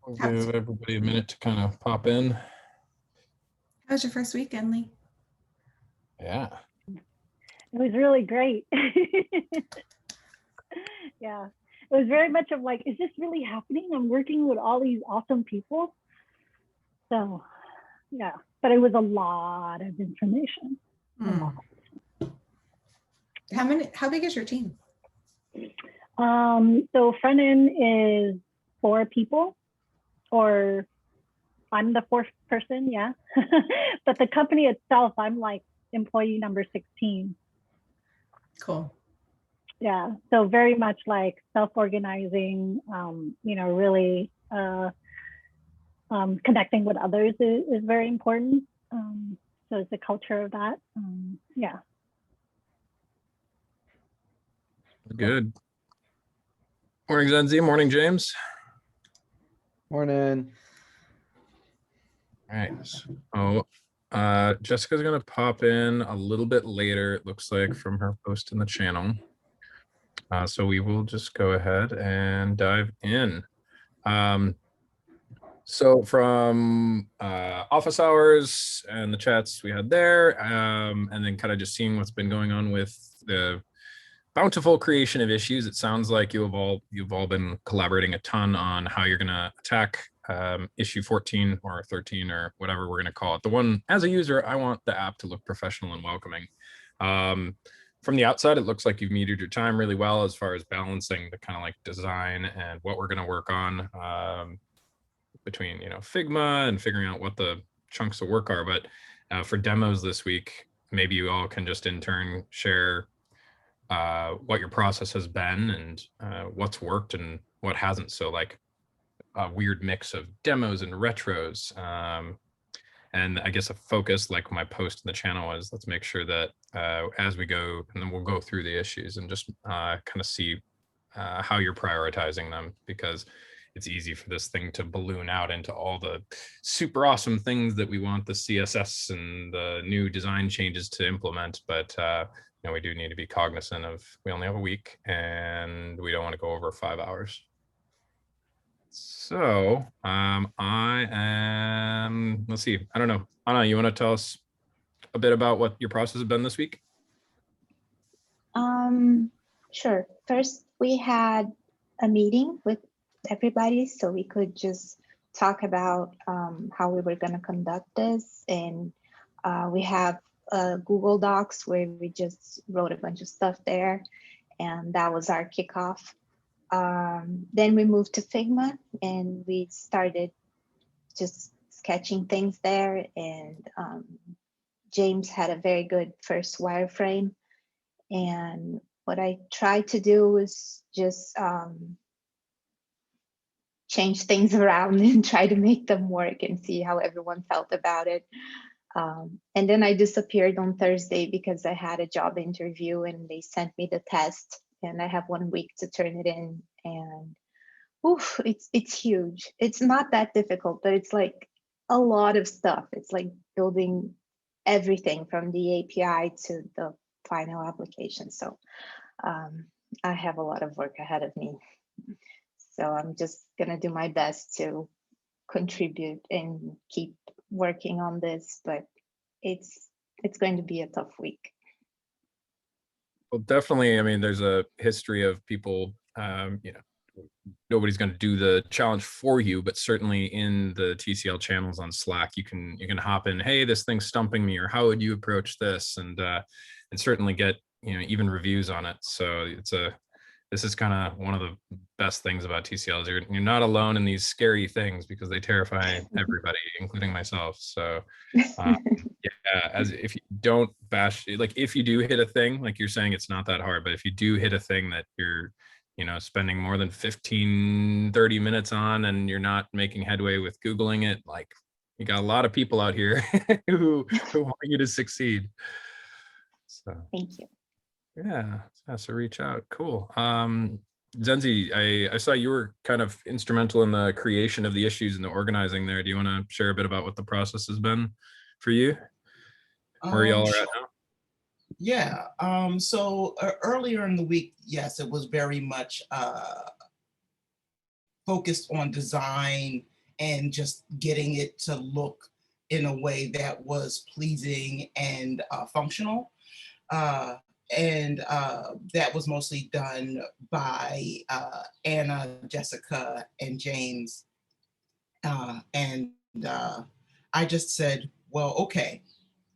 We'll give everybody a minute to kind of pop in. How was your first weekend, Lee? Yeah. It was really great. Yeah. It was very much of like, is this really happening? I'm working with all these awesome people. So yeah, but it was a lot of information. A lot. How big is your team? So front end is 4 people, or I'm the 4th person, yeah. But the company itself, I'm like employee number 16. Cool. Yeah, so very much like self-organizing, really connecting with others is very important. So it's the culture of that. Yeah. Good. Morning, Zenzi. Morning, James. Morning. All right. So Jessica's going to pop in a little bit later, it looks like, from her post in the channel. So we will just go ahead and dive in. So from office hours and the chats we had there, and then kind of just seeing what's been going on with the bountiful creation of issues, it sounds like you've all been collaborating a ton on how you're going to attack issue 14 or 13 or whatever we're going to call it. The one, as a user, I want the app to look professional and welcoming. From the outside, it looks like you've metered your time really well as far as balancing the kind of like design and what we're going to work on between, Figma and figuring out what the chunks of work are. But for demos this week, maybe you all can just in turn share what your process has been and what's worked and what hasn't. So like a weird mix of demos and retros. And I guess a focus, like my post in the channel, is let's make sure that as we go, and then we'll go through the issues and just kind of see how you're prioritizing them, because it's easy for this thing to balloon out into all the super awesome things that we want the CSS and the new design changes to implement. But we do need to be cognizant of, we only have a week and we don't want to go over 5 hours. So I am, let's see, I don't know. Anna, you want to tell us a bit about what your process has been this week? Sure. First, we had a meeting with everybody so we could just talk about how we were going to conduct this. And we have Google Docs where we just wrote a bunch of stuff there. And that was our kickoff. Then we moved to Figma and we started just sketching things there. And James had a very good first wireframe. And what I tried to do was just change things around and try to make them work and see how everyone felt about it. And then I disappeared on Thursday because I had a job interview and they sent me the test and I have 1 week to turn it in. And oof, it's huge. It's not that difficult, but it's like a lot of stuff. It's like building everything from the API to the final application. So I have a lot of work ahead of me. So I'm just gonna do my best to contribute and keep working on this, but it's going to be a tough week. Well, definitely. I mean, there's a history of people, nobody's going to do the challenge for you, but certainly in the TCL channels on Slack, you can hop in, hey, this thing's stumping me, or how would you approach this? And certainly get, even reviews on it. So this is kind of one of the best things about TCL is you're not alone in these scary things because they terrify everybody, including myself. So yeah, as if you don't bash, like if you do hit a thing, like you're saying, it's not that hard, but if you do hit a thing that you're, spending more than 15, 30 minutes on and you're not making headway with Googling it, like you got a lot of people out here who want you to succeed. So thank you. Yeah, so reach out. Cool. Zenzi, I saw you were kind of instrumental in the creation of the issues and the organizing there. Do you want to share a bit about what the process has been for you? Where y'all are at now? Yeah. So earlier in the week, yes, it was very much focused on design and just getting it to look in a way that was pleasing and functional. And that was mostly done by Anna, Jessica, and James. And I just said, well, okay,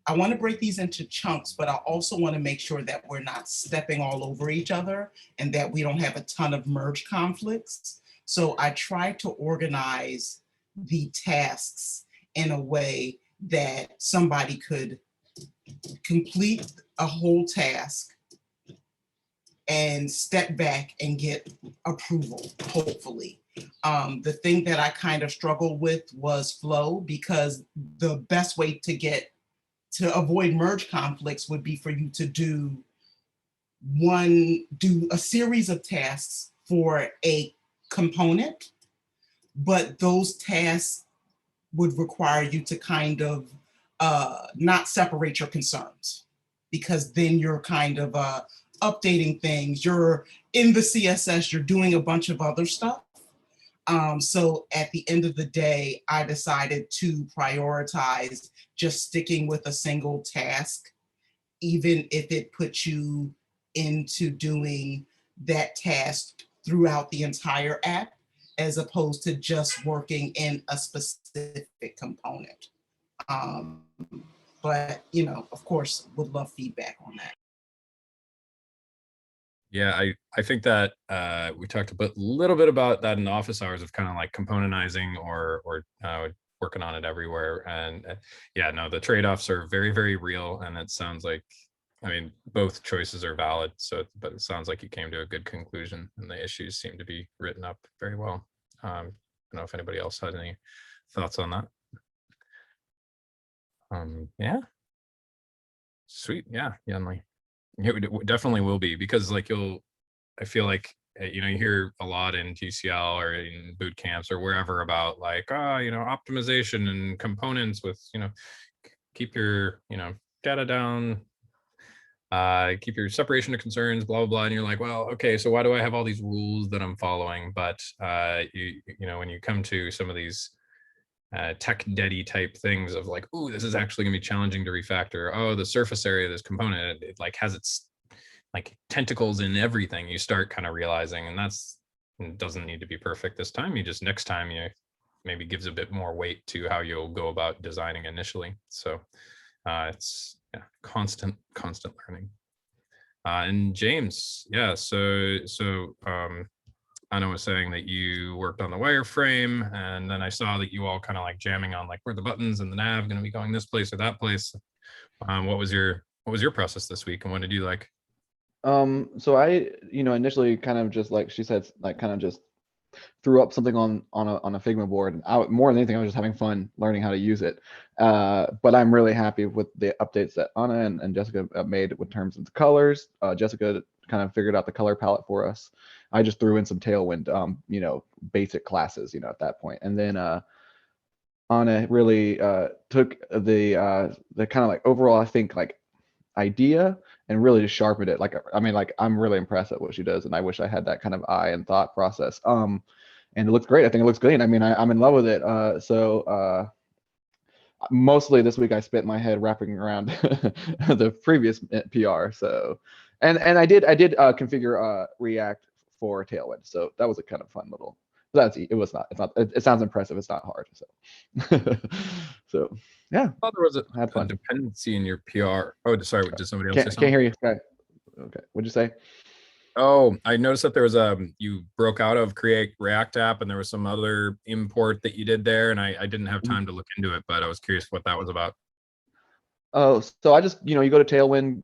I want to break these into chunks, but I also want to make sure that we're not stepping all over each other and that we don't have a ton of merge conflicts. So I tried to organize the tasks in a way that somebody could complete a whole task and step back and get approval, hopefully. The thing that I kind of struggled with was flow, because the best way to avoid merge conflicts would be for you to do a series of tasks for a component, but those tasks would require you to kind of not separate your concerns, because then you're kind of updating things. You're in the CSS, you're doing a bunch of other stuff. So at the end of the day, I decided to prioritize just sticking with a single task, even if it puts you into doing that task throughout the entire app, as opposed to just working in a specific component. But, of course, would love feedback on that. Yeah, I think that we talked a little bit about that in office hours of kind of like componentizing or working on it everywhere. And yeah, no, the trade-offs are very, very real. And it sounds like, I mean, both choices are valid. So, but it sounds like you came to a good conclusion and the issues seem to be written up very well. I don't know if anybody else had any thoughts on that. Yeah. Sweet. Yeah, Yanli. It definitely will be, because like I feel like, you hear a lot in TCL or in boot camps or wherever about like, optimization and components with, keep your, data down, keep your separation of concerns, blah, blah, blah. And you're like, well, okay, so why do I have all these rules that I'm following? But, when you come to some of these tech deady type things of like, oh, this is actually gonna be challenging to refactor. Oh, the surface area of this component, it like has its like tentacles in everything. You start kind of realizing, and it doesn't need to be perfect this time. You just next time maybe gives a bit more weight to how you'll go about designing initially. So it's constant learning. And James, yeah, so Anna was saying that you worked on the wireframe, and then I saw that you all kind of like jamming on like where the buttons and the nav going to be going this place or that place. What was your process this week, and what did you like? So I, initially kind of just like she said, like kind of just threw up something on a Figma board, and more than anything, I was just having fun learning how to use it. But I'm really happy with the updates that Anna and Jessica made with terms of the colors. Jessica kind of figured out the color palette for us. I just threw in some Tailwind, basic classes, at that point. And then Anna really took the kind of like overall, I think, like idea and really just sharpened it. Like, I mean, like, I'm really impressed at what she does, and I wish I had that kind of eye and thought process. And it looks great. I think it looks clean. I mean, I'm in love with it. So mostly this week I spent my head wrapping around the previous PR. So, and I did configure React for Tailwind. So that was a kind of fun little. It sounds impressive. It's not hard. So, so yeah. I thought there was I had a fun. dependency in your PR. Oh, sorry, did somebody else say something? Can't hear you. Okay, what'd you say? Oh, I noticed that there was you broke out of Create React app, and there was some other import that you did there, and I didn't have time to look into it, but I was curious what that was about. Oh, so I just, you go to Tailwind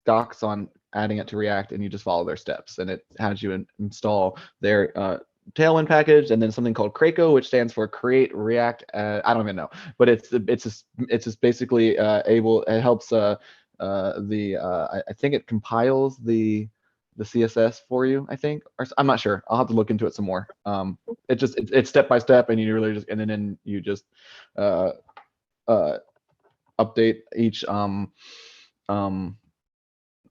docs on adding it to React, and you just follow their steps, and it has you install their Tailwind package, and then something called Craco, which stands for Create React. I don't even know, but it's just basically it helps I think it compiles the CSS for you, I think, or I'm not sure. I'll have to look into it some more. It's step by step, and you really just and then you just update each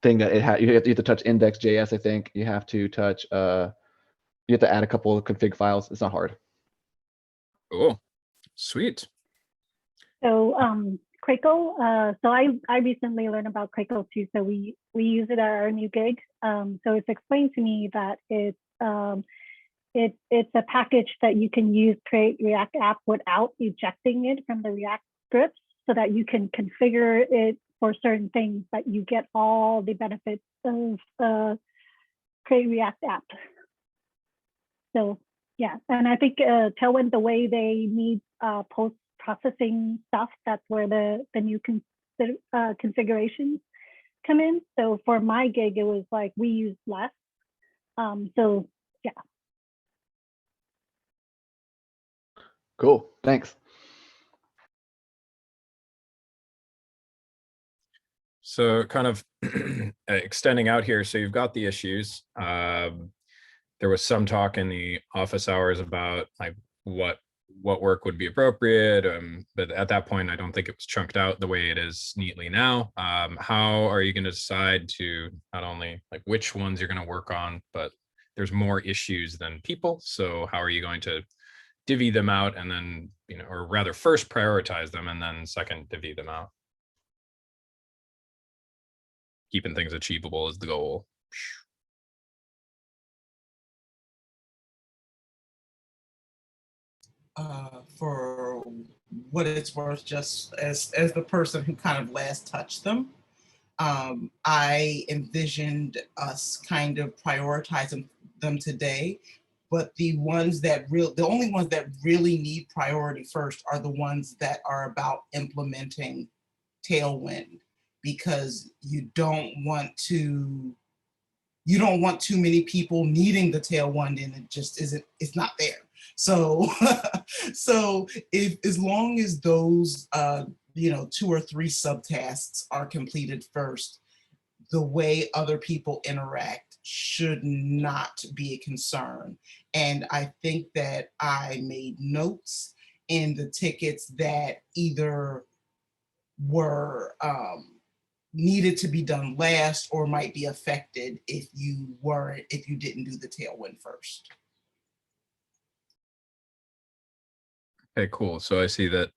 thing that it has. You have to touch index.js. I think you have to touch you have to add a couple of config files. It's not hard. Cool. Sweet. So Crackle, so I recently learned about Crackle too. So we use it at our new gig. So it's explained to me that it's a package that you can use create React app without ejecting it from the React scripts, so that you can configure it for certain things, but you get all the benefits of create React app. So yeah, and I think Tailwind, the way they need post-processing stuff, that's where the new configurations come in. So for my gig, it was like we use less. So yeah. Cool. Thanks. So kind of extending out here. So you've got the issues. There was some talk in the office hours about like what work would be appropriate. But at that point, I don't think it was chunked out the way it is neatly now. How are you going to decide to not only like which ones you're going to work on, but there's more issues than people. So how are you going to divvy them out and then, or rather first prioritize them and then second divvy them out? Keeping things achievable is the goal. For what it's worth, just as the person who kind of last touched them, I envisioned us kind of prioritizing them today, but the only ones that really need priority first are the ones that are about implementing Tailwind, because you don't want too many people needing the Tailwind and it's not there. So so as long as those 2 or 3 subtasks are completed first, the way other people interact should not be a concern. And I think that I made notes in the tickets that either were needed to be done last or might be affected if you didn't do the Tailwind first. Okay, cool. So I see that,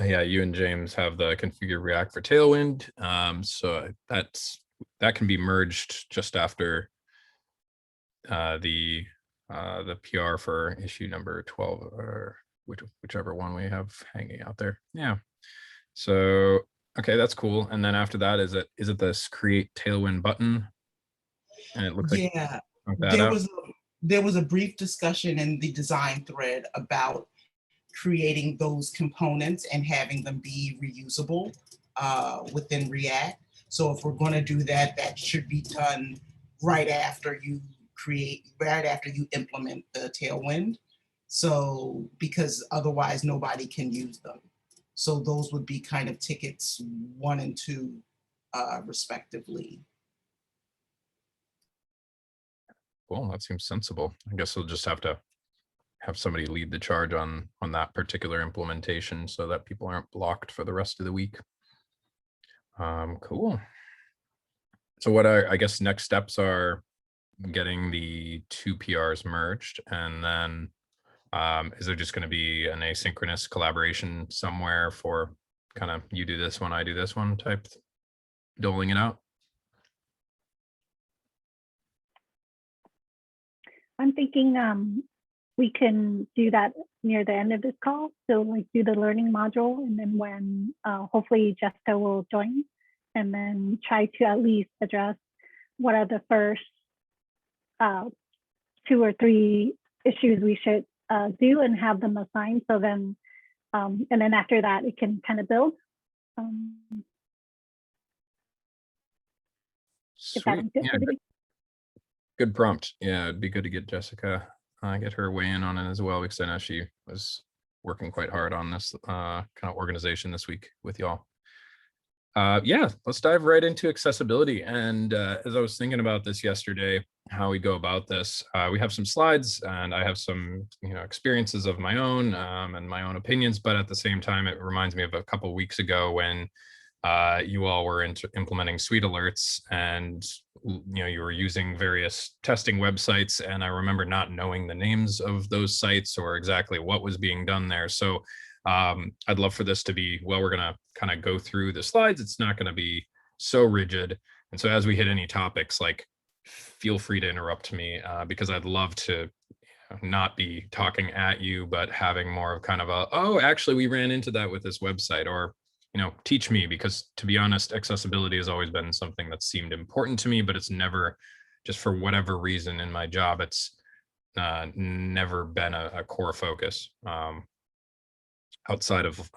yeah, you and James have the configure React for Tailwind. So that can be merged just after the PR for issue number 12, or whichever one we have hanging out there. Yeah. So okay, that's cool. And then after that, is it this create Tailwind button? And it looks like there was a brief discussion in the design thread about creating those components and having them be reusable within React. So if we're going to do that, that should be done right after you implement the Tailwind. So because otherwise nobody can use them. So those would be kind of tickets 1 and 2 respectively. Well, that seems sensible. I guess we'll just have to have somebody lead the charge on that particular implementation so that people aren't blocked for the rest of the week. Cool. So what I guess next steps are getting the 2 PRs merged, and then is there just going to be an asynchronous collaboration somewhere for kind of you do this one, I do this one type doling it out? I'm thinking we can do that near the end of this call. So like do the learning module, and then when hopefully Jessica will join, and then try to at least address what are the first 2 or 3 issues we should do and have them assigned. So then, and then after that, it can kind of build. If that makes sense. Good prompt. Yeah, it'd be good to get Jessica, get her weigh in on it as well, because I know she was working quite hard on this kind of organization this week with y'all. Yeah, let's dive right into accessibility. And as I was thinking about this yesterday, how we go about this, we have some slides, and I have some experiences of my own and my own opinions. But at the same time, it reminds me of a couple of weeks ago when you all were implementing suite alerts, and you were using various testing websites, and I remember not knowing the names of those sites or exactly what was being done there. So I'd love for this to be, well, we're going to kind of go through the slides. It's not going to be so rigid. And so as we hit any topics, like, feel free to interrupt me, because I'd love to not be talking at you, but having more of kind of a, oh, actually, we ran into that with this website, or, teach me, because to be honest, accessibility has always been something that seemed important to me, but it's never, just for whatever reason in my job, it's never been a core focus. Outside of,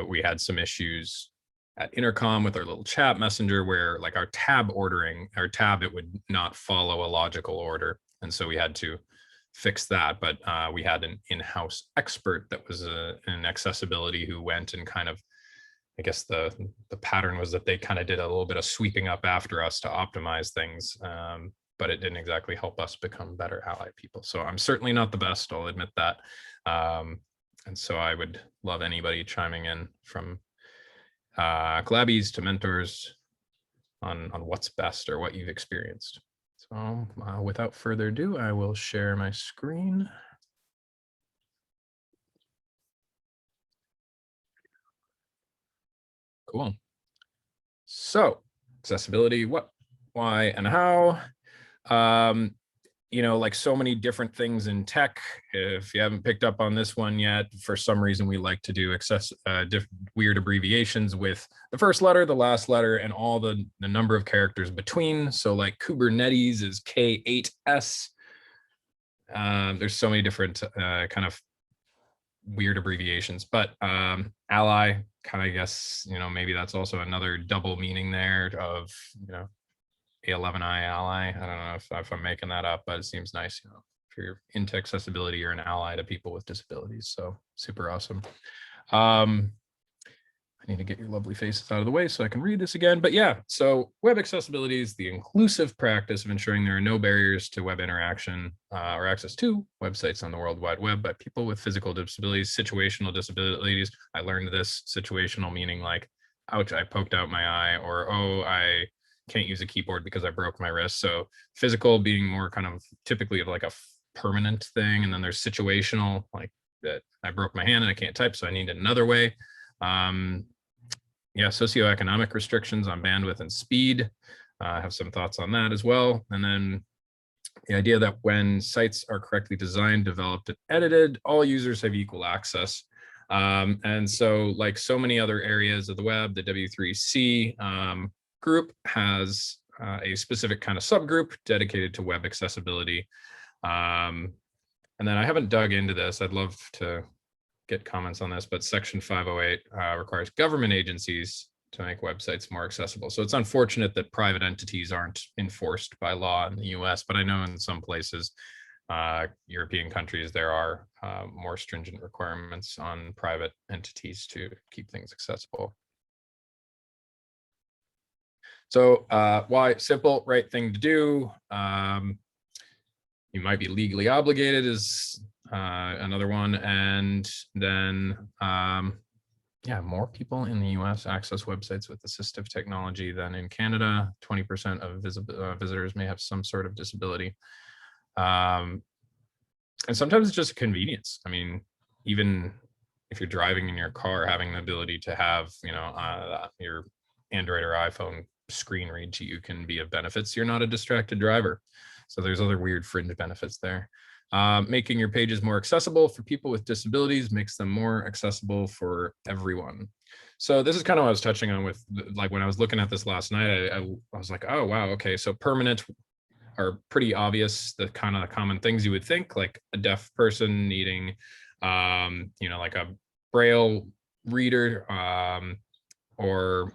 we had some issues at Intercom with our little chat messenger where, like, our tab, it would not follow a logical order. And so we had to fix that. But we had an in-house expert that was in accessibility who went and kind of, I guess the pattern was that they kind of did a little bit of sweeping up after us to optimize things. But it didn't exactly help us become better ally people. So I'm certainly not the best, I'll admit that. And so I would love anybody chiming in, from collabbies to mentors, on what's best or what you've experienced. So without further ado, I will share my screen. Cool. So accessibility, what, why, and how. Like so many different things in tech, if you haven't picked up on this one yet, for some reason we like to do weird abbreviations with the first letter, the last letter, and all the number of characters between. So like Kubernetes is K8S. There's so many different kind of weird abbreviations, but ally, kind of guess, maybe that's also another double meaning there of, A11I ally. I don't know if I'm making that up, but it seems nice, if you're into accessibility, you're an ally to people with disabilities. So super awesome. I need to get your lovely faces out of the way so I can read this again. But yeah, so web accessibility is the inclusive practice of ensuring there are no barriers to web interaction or access to websites on the World Wide Web by people with physical disabilities, situational disabilities. I learned this, situational meaning like, ouch, I poked out my eye, or, oh, I can't use a keyboard because I broke my wrist. So physical being more kind of typically of like a permanent thing. And then there's situational, like that I broke my hand and I can't type, so I need another way. Yeah, socioeconomic restrictions on bandwidth and speed. I have some thoughts on that as well. And then the idea that when sites are correctly designed, developed, and edited, all users have equal access. And so, like so many other areas of the web, the W3C group has a specific kind of subgroup dedicated to web accessibility. And then I haven't dug into this. I'd love to get comments on this, but Section 508 requires government agencies to make websites more accessible. So it's unfortunate that private entities aren't enforced by law in the US, but I know in some places, European countries, there are more stringent requirements on private entities to keep things accessible. So why? Simple, right thing to do. You might be legally obligated is another one. And then, yeah, more people in the US access websites with assistive technology than in Canada. 20% of visitors may have some sort of disability. And sometimes it's just a convenience. I mean, even if you're driving in your car, having the ability to have, your Android or iPhone screen read to you can be of benefits. You're not a distracted driver. So there's other weird fringe benefits there. Making your pages more accessible for people with disabilities makes them more accessible for everyone. So this is kind of what I was touching on with, like, when I was looking at this last night, I was like, oh, wow, okay. So permanent are pretty obvious, the kind of common things you would think, like a deaf person needing, like a Braille reader, or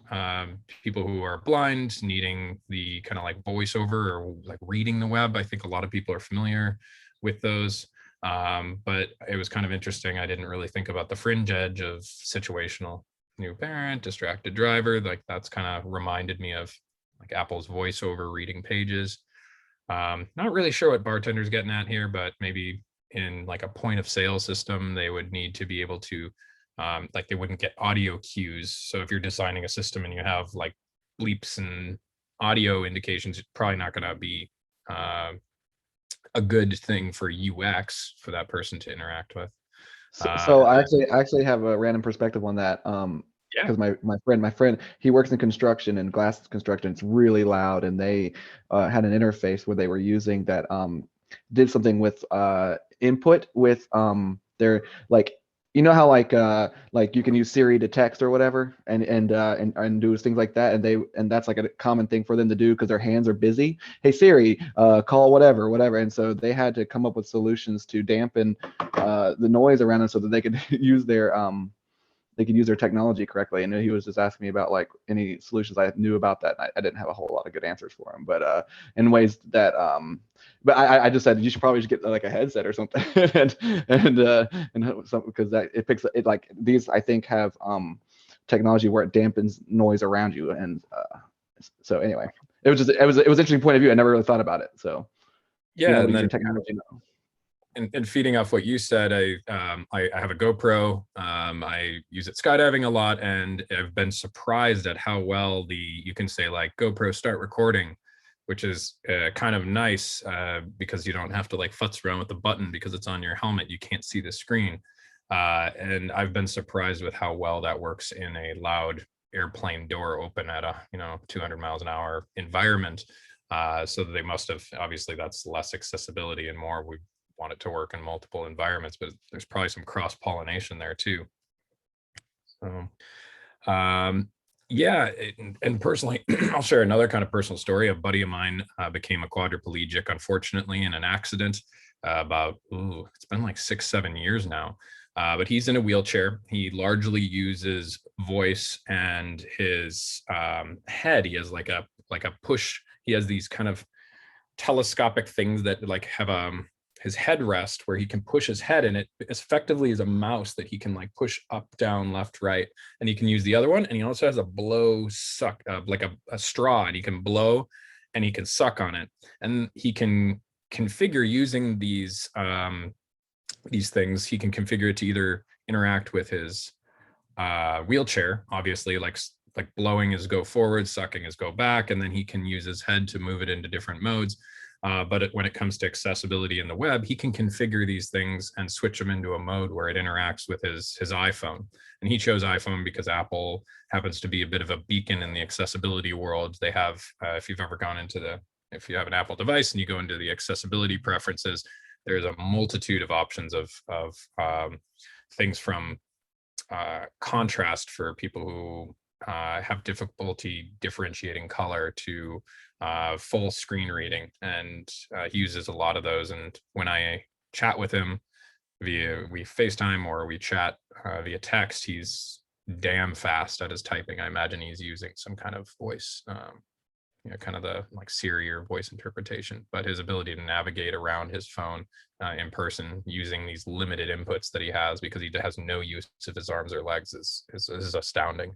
people who are blind needing the kind of like voiceover or like reading the web. I think a lot of people are familiar with those, but it was kind of interesting. I didn't really think about the fringe edge of situational, new parent, distracted driver. Like that's kind of reminded me of like Apple's voiceover reading pages. Not really sure what bartender's getting at here, but maybe in like a point of sale system, they would need to be able to, like they wouldn't get audio cues. So if you're designing a system and you have like bleeps and audio indications, it's probably not going to be a good thing for UX for that person to interact with. So I actually have a random perspective on that. Yeah. Because my friend, he works in construction and glass construction. It's really loud, and they had an interface where they were using that did something with input with their, like, you know how like you can use Siri to text or whatever and do things like that, and that's like a common thing for them to do because their hands are busy. Hey Siri, call whatever, and so they had to come up with solutions to dampen the noise around them so that they could use their technology correctly. And he was just asking me about like any solutions I knew about that. And I didn't have a whole lot of good answers for him, but in ways that but I just said you should probably just get like a headset or something and something, because that it picks it, like these I think have technology where it dampens noise around you. And so anyway, it was an interesting point of view. I never really thought about it. So Yeah, and then technology now. And feeding off what you said, I have a GoPro. I use it skydiving a lot, and I've been surprised at how well you can say like GoPro start recording, which is kind of nice because you don't have to like futz around with the button because it's on your helmet. You can't see the screen, and I've been surprised with how well that works in a loud airplane door open at a 200 miles an hour environment. So they must have, obviously that's less accessibility and more we want it to work in multiple environments, but there's probably some cross-pollination there too. So yeah, and personally I'll share another kind of personal story. A buddy of mine became a quadriplegic, unfortunately, in an accident it's been like 6-7 years now, but he's in a wheelchair. He largely uses voice and his head. He has like a push. He has these kind of telescopic things that like have his headrest where he can push his head, and it effectively is a mouse that he can like push up, down, left, right, and he can use the other one. And he also has a blow suck, like a straw, and he can blow and he can suck on it. And he can configure using these things. He can configure it to either interact with his wheelchair, obviously, like blowing is go forward, sucking is go back, and then he can use his head to move it into different modes. But when it comes to accessibility in the web, he can configure these things and switch them into a mode where it interacts with his iPhone. And he chose iPhone because Apple happens to be a bit of a beacon in the accessibility world. They have, if you've ever gone if you have an Apple device and you go into the accessibility preferences, there's a multitude of options of things from contrast for people who have difficulty differentiating color to full screen reading, and he uses a lot of those. And when I chat with him we FaceTime or we chat via text, he's damn fast at his typing. I imagine he's using some kind of voice, kind of the like Siri or voice interpretation, but his ability to navigate around his phone in person using these limited inputs that he has because he has no use of his arms or legs is astounding.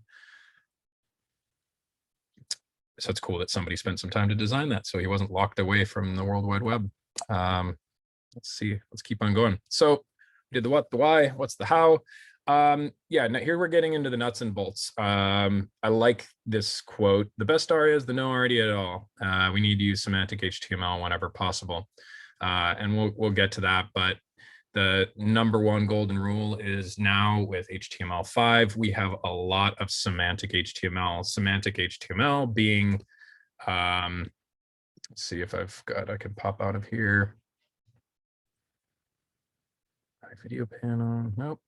So it's cool that somebody spent some time to design that so he wasn't locked away from the World Wide Web. Let's keep on going. So we did the what, the why, what's the how. Yeah, now here we're getting into the nuts and bolts. I like this quote: the best aria is the no aria at all. We need to use semantic HTML whenever possible. And we'll get to that, but the number one golden rule is now with HTML5, we have a lot of semantic HTML. Semantic HTML being, let's see if I can pop out of here. Video panel, nope.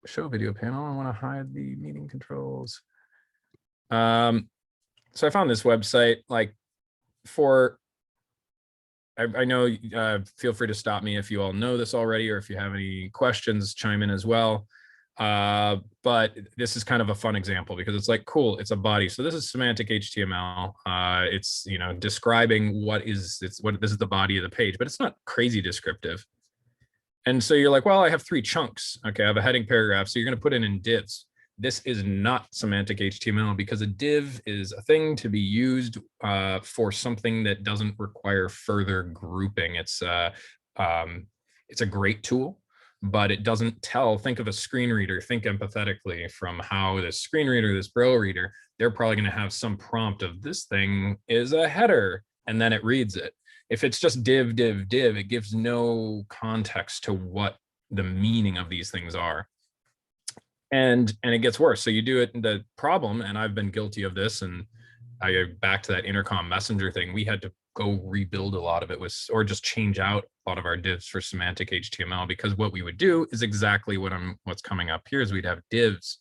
Show video panel, I want to hide the meeting controls. So I found this website, like I know, feel free to stop me if you all know this already, or if you have any questions, chime in as well. But this is kind of a fun example because it's like, cool, it's a body. So this is semantic HTML. It's, describing this is the body of the page, but it's not crazy descriptive. And so you're like, well, I have 3 chunks. Okay, I have a heading paragraph. So you're going to put it in divs. This is not semantic HTML because a div is a thing to be used for something that doesn't require further grouping. It's a great tool, but it doesn't tell. Think of a screen reader, think empathetically from how this screen reader, this Braille reader, they're probably going to have some prompt of this thing is a header, and then it reads it. If it's just div, div, div, it gives no context to what the meaning of these things are. And it gets worse. So you do it, the problem, and I've been guilty of this, and I go back to that intercom messenger thing, we had to go rebuild a lot of it was, or just change out a lot of our divs for semantic HTML, because what we would do is exactly what's coming up here is we'd have divs,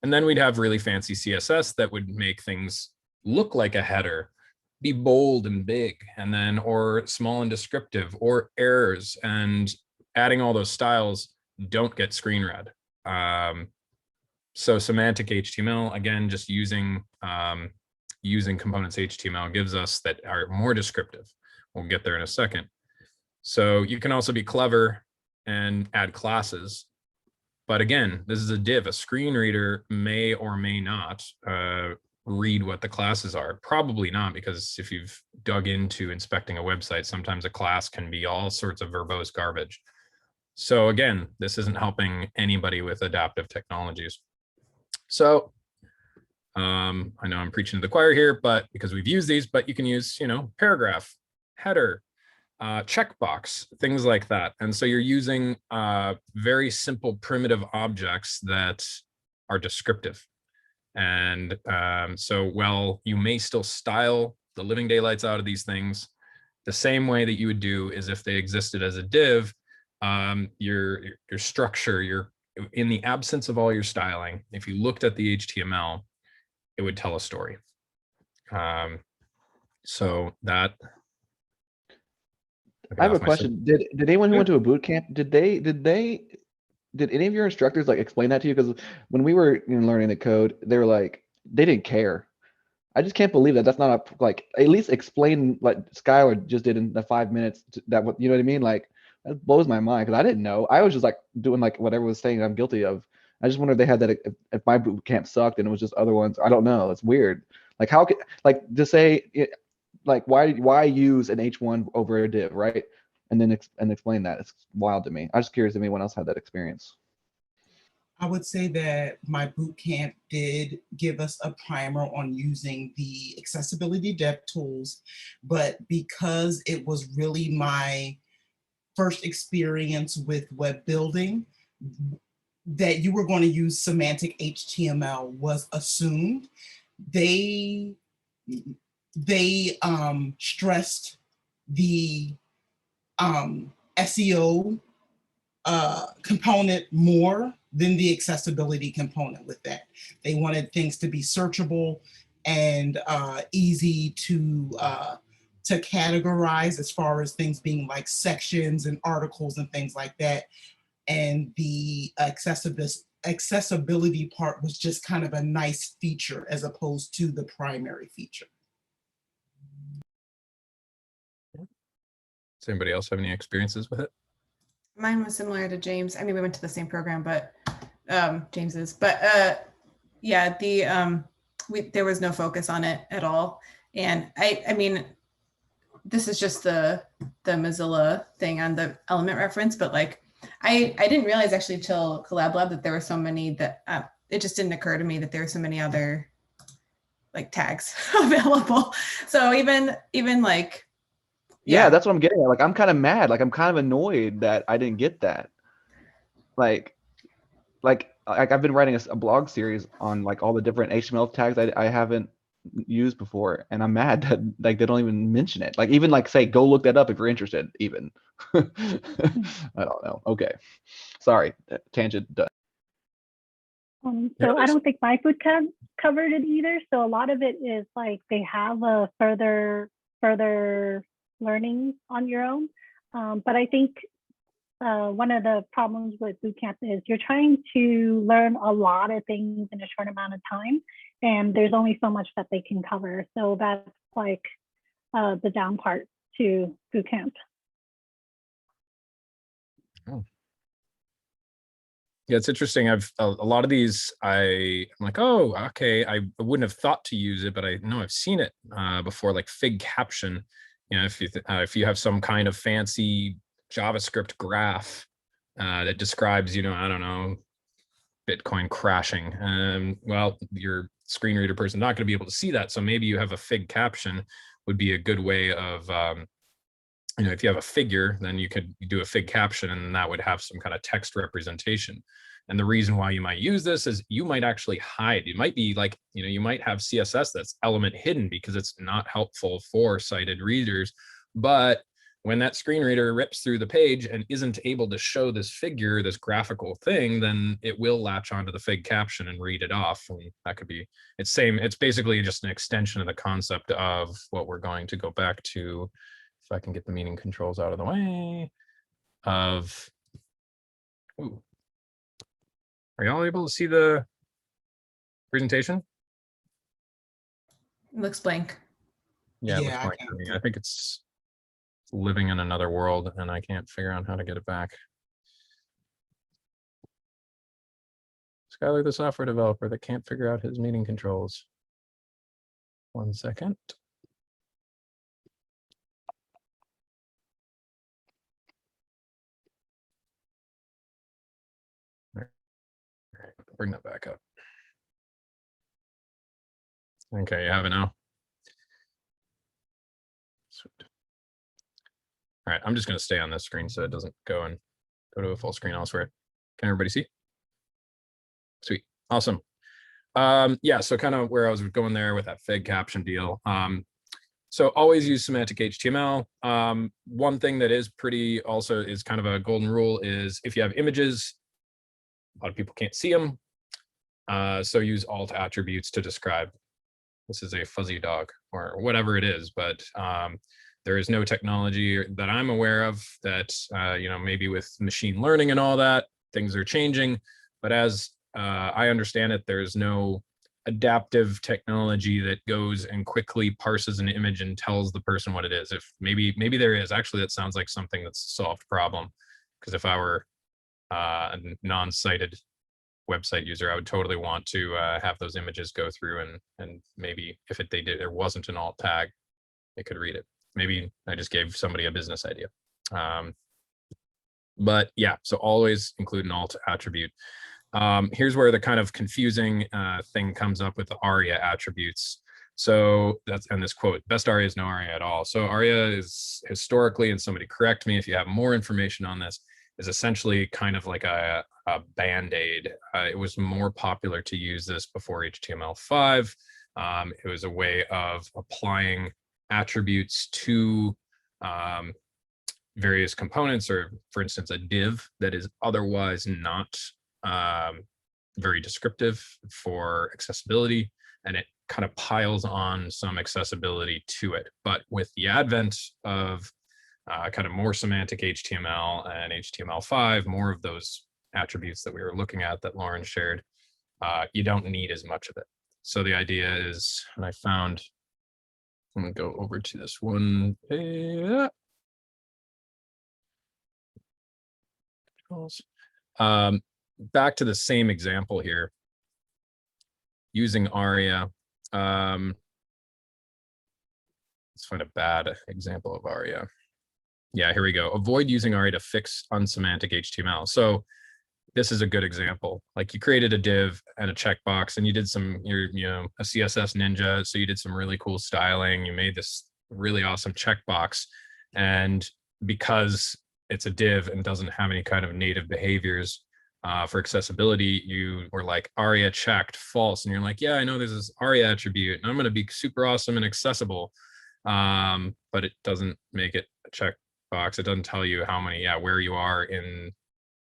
and then we'd have really fancy CSS that would make things look like a header, be bold and big, and then, or small and descriptive, or errors, and adding all those styles don't get screen read. So semantic HTML, again, just using components HTML gives us that are more descriptive. We'll get there in a second. So you can also be clever and add classes. But again, this is a div. A screen reader may or may not read what the classes are. Probably not, because if you've dug into inspecting a website, sometimes a class can be all sorts of verbose garbage. So again, this isn't helping anybody with adaptive technologies. So I know I'm preaching to the choir here, but because we've used these, but you can use, paragraph, header, checkbox, things like that. And so you're using very simple primitive objects that are descriptive. And so while you may still style the living daylights out of these things, the same way that you would do is if they existed as a div, your structure, in the absence of all your styling, if you looked at the HTML, it would tell a story. So that. I have a question. Did anyone who went to a boot camp, did any of your instructors like explain that to you? Because when we were learning the code, they were like, they didn't care. I just can't believe that that's not like, at least explain like Skylar just did in the 5 minutes that, you know what I mean? Like, that blows my mind, because I didn't know. I was just like doing like whatever was saying I'm guilty of. I just wonder if they had that, if my boot camp sucked and it was just other ones. I don't know. It's weird. Like how could, like to say it, like why use an H1 over a div, right? And then explain that. It's wild to me. I'm just curious if anyone else had that experience. I would say that my boot camp did give us a primer on using the accessibility dev tools, but because it was really my first experience with web building, that you were going to use semantic HTML was assumed. They stressed the SEO component more than the accessibility component with that. They wanted things to be searchable and easy to categorize, as far as things being like sections and articles and things like that. And the accessibility part was just kind of a nice feature as opposed to the primary feature. Does anybody else have any experiences with it? Mine was similar to James. I mean, we went to the same program, but James's. But yeah, there was no focus on it at all. And I mean, this is just the Mozilla thing on the element reference, but like I didn't realize actually till Collab Lab that there were so many that it just didn't occur to me that there were so many other like tags available. So even like. Yeah, that's what I'm getting at. Like, I'm kind of mad. Like, I'm kind of annoyed that I didn't get that. Like I've been writing a blog series on like all the different HTML tags I haven't used before, and I'm mad that like they don't even mention it. Like, even like say, go look that up if you're interested. Even I don't know. Okay, sorry, tangent done. So I don't think my boot camp covered it either. So a lot of it is like they have a further learning on your own. But I think one of the problems with bootcamp is you're trying to learn a lot of things in a short amount of time, and there's only so much that they can cover. So that's like the down part to bootcamp. Oh. Yeah, it's interesting. I've a lot of these. I'm like, oh, okay. I wouldn't have thought to use it, but I know I've seen it before, like Fig Caption. You know, if you have some kind of fancy JavaScript graph that describes, you know, I don't know, Bitcoin crashing. Well, your screen reader person not going to be able to see that. So maybe you have a fig caption would be a good way of, you know, if you have a figure, then you could do a fig caption and that would have some kind of text representation. And the reason why you might use this is you might actually hide. It might be like, you know, you might have CSS that's element hidden because it's not helpful for sighted readers. But when that screen reader rips through the page and isn't able to show this figure, this graphical thing, then it will latch onto the fig caption and read it off. And that could be, it's basically just an extension of the concept of what we're going to go back to, if I can get the meeting controls out of the way, of, ooh. Are y'all able to see the presentation? It looks blank. Yeah, it Yeah, looks I blank can to me. see. I think it's living in another world and I can't figure out how to get it back. Skylar, the software developer that can't figure out his meeting controls. 1 second. All right, bring that back up. Okay, you have it now. Sweet. All right, I'm just going to stay on this screen so it doesn't go to a full screen elsewhere. Can everybody see? Sweet, awesome. Yeah, so kind of where I was going there with that fig caption deal. So always use semantic HTML. One thing that is pretty also is kind of a golden rule is if you have images, a lot of people can't see them. So use alt attributes to describe. This is a fuzzy dog or whatever it is, but there is no technology that I'm aware of that, you know, maybe with machine learning and all that, things are changing. But as I understand it, there's no adaptive technology that goes and quickly parses an image and tells the person what it is. If maybe there is, actually, that sounds like something that's a solved problem. Because if I were a non-sighted website user, I would totally want to have those images go through and maybe if there wasn't an alt tag, it could read it. Maybe I just gave somebody a business idea. But yeah, so always include an alt attribute. Here's where the kind of confusing thing comes up with the ARIA attributes. So that's, and this quote, best ARIA is no ARIA at all. So ARIA is historically, and somebody correct me if you have more information on this, is essentially kind of like a Band-Aid. It was more popular to use this before HTML5. It was a way of applying attributes to various components, or for instance, a div that is otherwise not very descriptive for accessibility, and it kind of piles on some accessibility to it. But with the advent of kind of more semantic HTML and HTML5, more of those attributes that we were looking at that Lauren shared, you don't need as much of it. So the idea is, and I found, I'm going to go over to this one. Back to the same example here, using ARIA. Let's find a bad example of ARIA. Yeah, here we go. Avoid using ARIA to fix unsemantic HTML. So this is a good example. Like you created a div and a checkbox and you did some, you know, a CSS ninja. So you did some really cool styling. You made this really awesome checkbox. And because it's a div and doesn't have any kind of native behaviors for accessibility, you were like ARIA checked false. And you're like, yeah, I know there's this ARIA attribute and I'm going to be super awesome and accessible. But it doesn't make it a checkbox. It doesn't tell you how many, where you are in,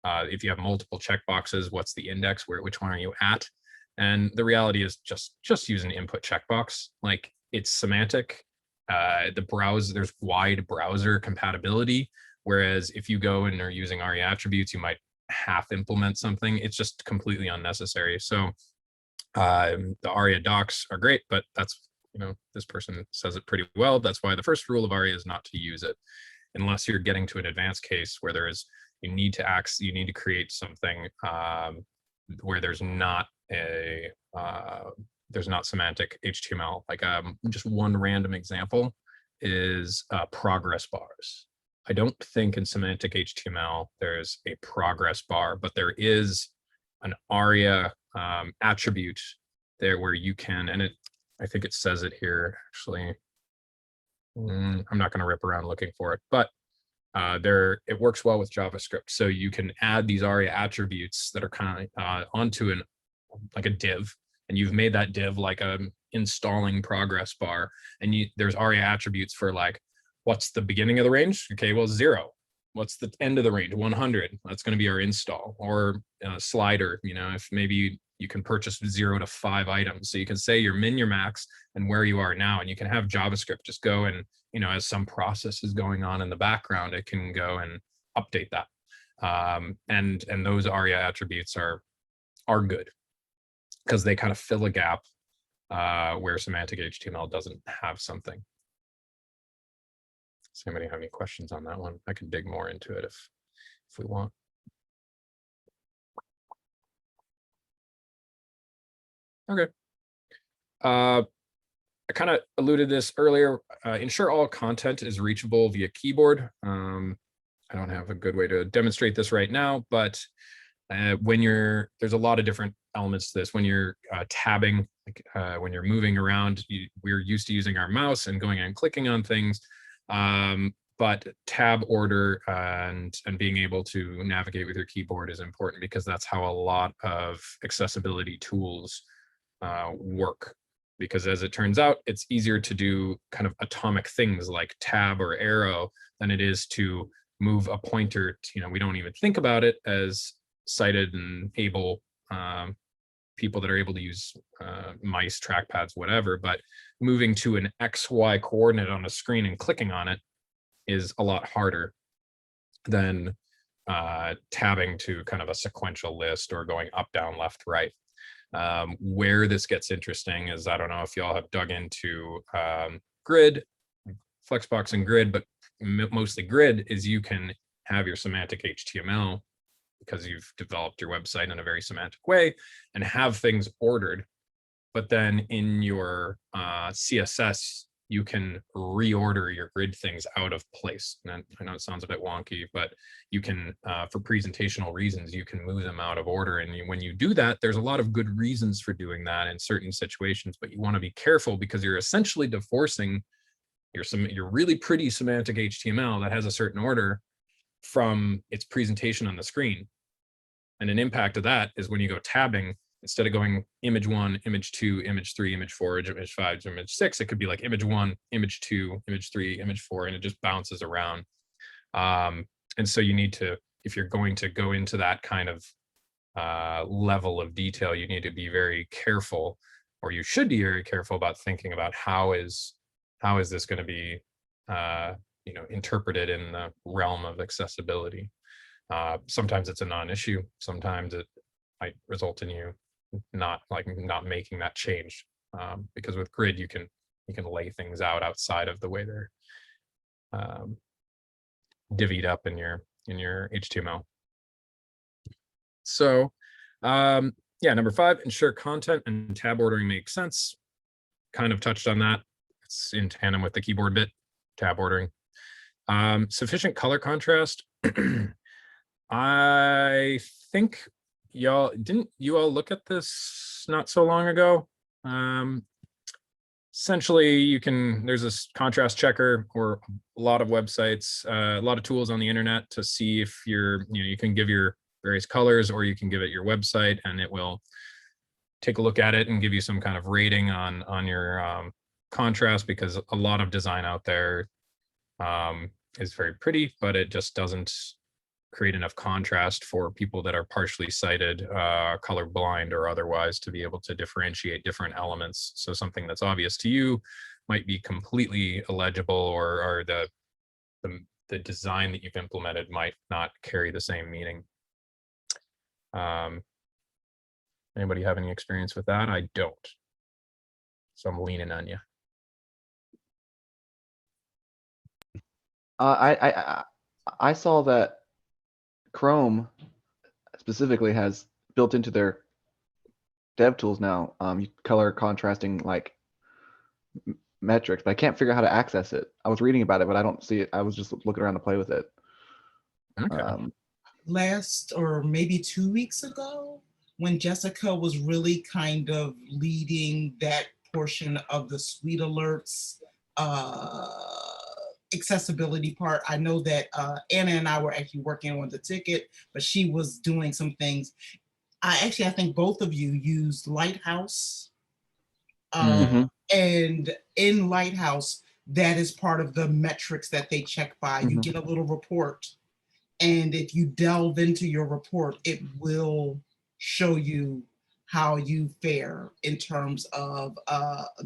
if you have multiple checkboxes, what's the index, which one are you at? And the reality is just use an input checkbox. Like it's semantic. The browser, there's wide browser compatibility. Whereas if you go and are using ARIA attributes, you might half implement something. It's just completely unnecessary. So the ARIA docs are great, but that's, you know, this person says it pretty well. That's why the first rule of ARIA is not to use it unless you're getting to an advanced case where there is, you need to create something where there's not semantic HTML. Like just one random example is progress bars. I don't think in Semantic HTML there's a progress bar, but there is an ARIA attribute there where you can, and I think it says it here actually. I'm not going to rip around looking for it, but it works well with JavaScript. So you can add these ARIA attributes that are kind of onto like a div, and you've made that div like a installing progress bar, and there's ARIA attributes for like, what's the beginning of the range? Okay, well, 0. What's the end of the range? 100. That's going to be our install. Or slider, if maybe you can purchase 0 to 5 items. So you can say your min, your max, and where you are now, and you can have JavaScript just go and, as some process is going on in the background, it can go and update that. And those ARIA attributes are good because they kind of fill a gap where Semantic HTML doesn't have something. Does anybody have any questions on that one? I can dig more into it if we want. Okay. I kind of alluded this earlier. Ensure all content is reachable via keyboard. I don't have a good way to demonstrate this right now, but there's a lot of different elements to this. When you're tabbing, like, when you're moving around, we're used to using our mouse and going and clicking on things. But tab order and being able to navigate with your keyboard is important because that's how a lot of accessibility tools work. Because as it turns out, it's easier to do kind of atomic things like tab or arrow than it is to move a pointer. We don't even think about it as sighted and able people that are able to use mice, trackpads, whatever, but moving to an XY coordinate on a screen and clicking on it is a lot harder than tabbing to kind of a sequential list or going up, down, left, right. Where this gets interesting is, I don't know if y'all have dug into Grid, Flexbox and Grid, but mostly Grid is you can have your Semantic HTML because you've developed your website in a very semantic way and have things ordered. But then in your CSS, you can reorder your grid things out of place. And I know it sounds a bit wonky, but you can, for presentational reasons, you can move them out of order. And when you do that, there's a lot of good reasons for doing that in certain situations, but you want to be careful because you're essentially divorcing your really pretty semantic HTML that has a certain order from its presentation on the screen. And an impact of that is when you go tabbing, instead of going image 1, image 2, image 3, image 4, image 5, image 6, it could be like image 1, image 2, image 3, image 4, and it just bounces around. And so you need to, if you're going to go into that kind of level of detail, you need to be very careful, or you should be very careful about thinking about how is this going to be interpreted in the realm of accessibility. Sometimes it's a non-issue. Sometimes it might result in you not making that change, because with Grid you can lay things out outside of the way they're divvied up in your HTML. So yeah, number 5, ensure content and tab ordering makes sense. Kind of touched on that. It's in tandem with the keyboard bit, tab ordering. Sufficient color contrast. I think didn't you all look at this not so long ago? Essentially, there's this contrast checker or a lot of websites, a lot of tools on the internet to see if you can give your various colors, or you can give it your website and it will take a look at it and give you some kind of rating on your contrast, because a lot of design out there is very pretty, but it just doesn't create enough contrast for people that are partially sighted, colorblind or otherwise, to be able to differentiate different elements. So something that's obvious to you might be completely illegible, or the design that you've implemented might not carry the same meaning. Anybody have any experience with that? I don't. So I'm leaning on you. I saw that Chrome specifically has built into their dev tools now, color contrasting like metrics, but I can't figure out how to access it. I was reading about it, but I don't see it. I was just looking around to play with it. Okay. Last or maybe 2 weeks ago, when Jessica was really kind of leading that portion of the suite alerts accessibility part. I know that Anna and I were actually working on the ticket, but she was doing some things. I think both of you used Lighthouse. And in Lighthouse, that is part of the metrics that they check by. You get a little report. And if you delve into your report, it will show you how you fare in terms of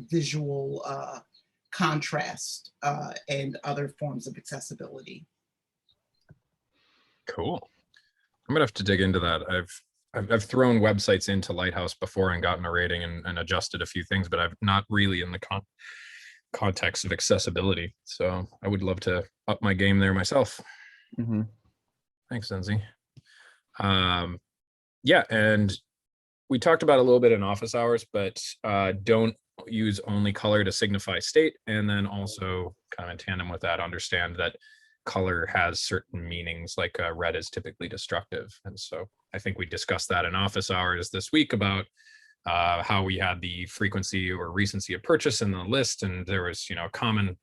visual contrast and other forms of accessibility. Cool. I'm gonna have to dig into that. I've thrown websites into Lighthouse before and gotten a rating and adjusted a few things, but I've not really in the context of accessibility. So I would love to up my game there myself. Thanks, Zenzi. Yeah, and we talked about a little bit in office hours, but don't use only color to signify state. And then also kind of in tandem with that, understand that color has certain meanings, like red is typically destructive. And so I think we discussed that in office hours this week about how we had the frequency or recency of purchase in the list. And there was, a common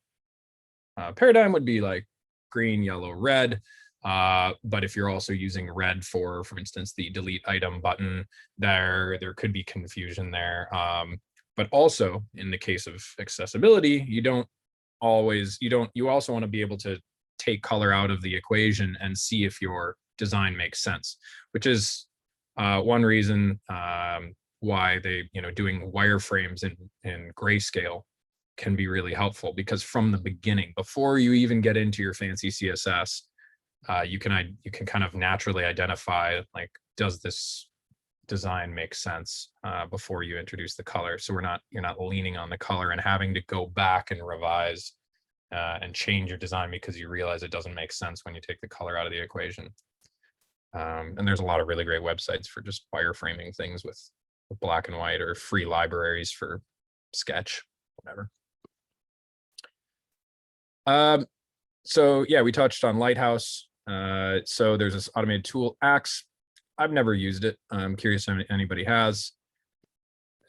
paradigm would be like green, yellow, red. But if you're also using red for instance, the delete item button, there could be confusion there. But also in the case of accessibility, you also want to be able to take color out of the equation and see if your design makes sense, which is one reason why they, doing wireframes in grayscale can be really helpful, because from the beginning, before you even get into your fancy CSS, you can kind of naturally identify, like, does this design make sense before you introduce the color. So you're not leaning on the color and having to go back and revise and change your design because you realize it doesn't make sense when you take the color out of the equation. And there's a lot of really great websites for just wireframing things with black and white, or free libraries for Sketch, whatever. So yeah, we touched on Lighthouse. So there's this automated tool, Axe. I've never used it. I'm curious if anybody has.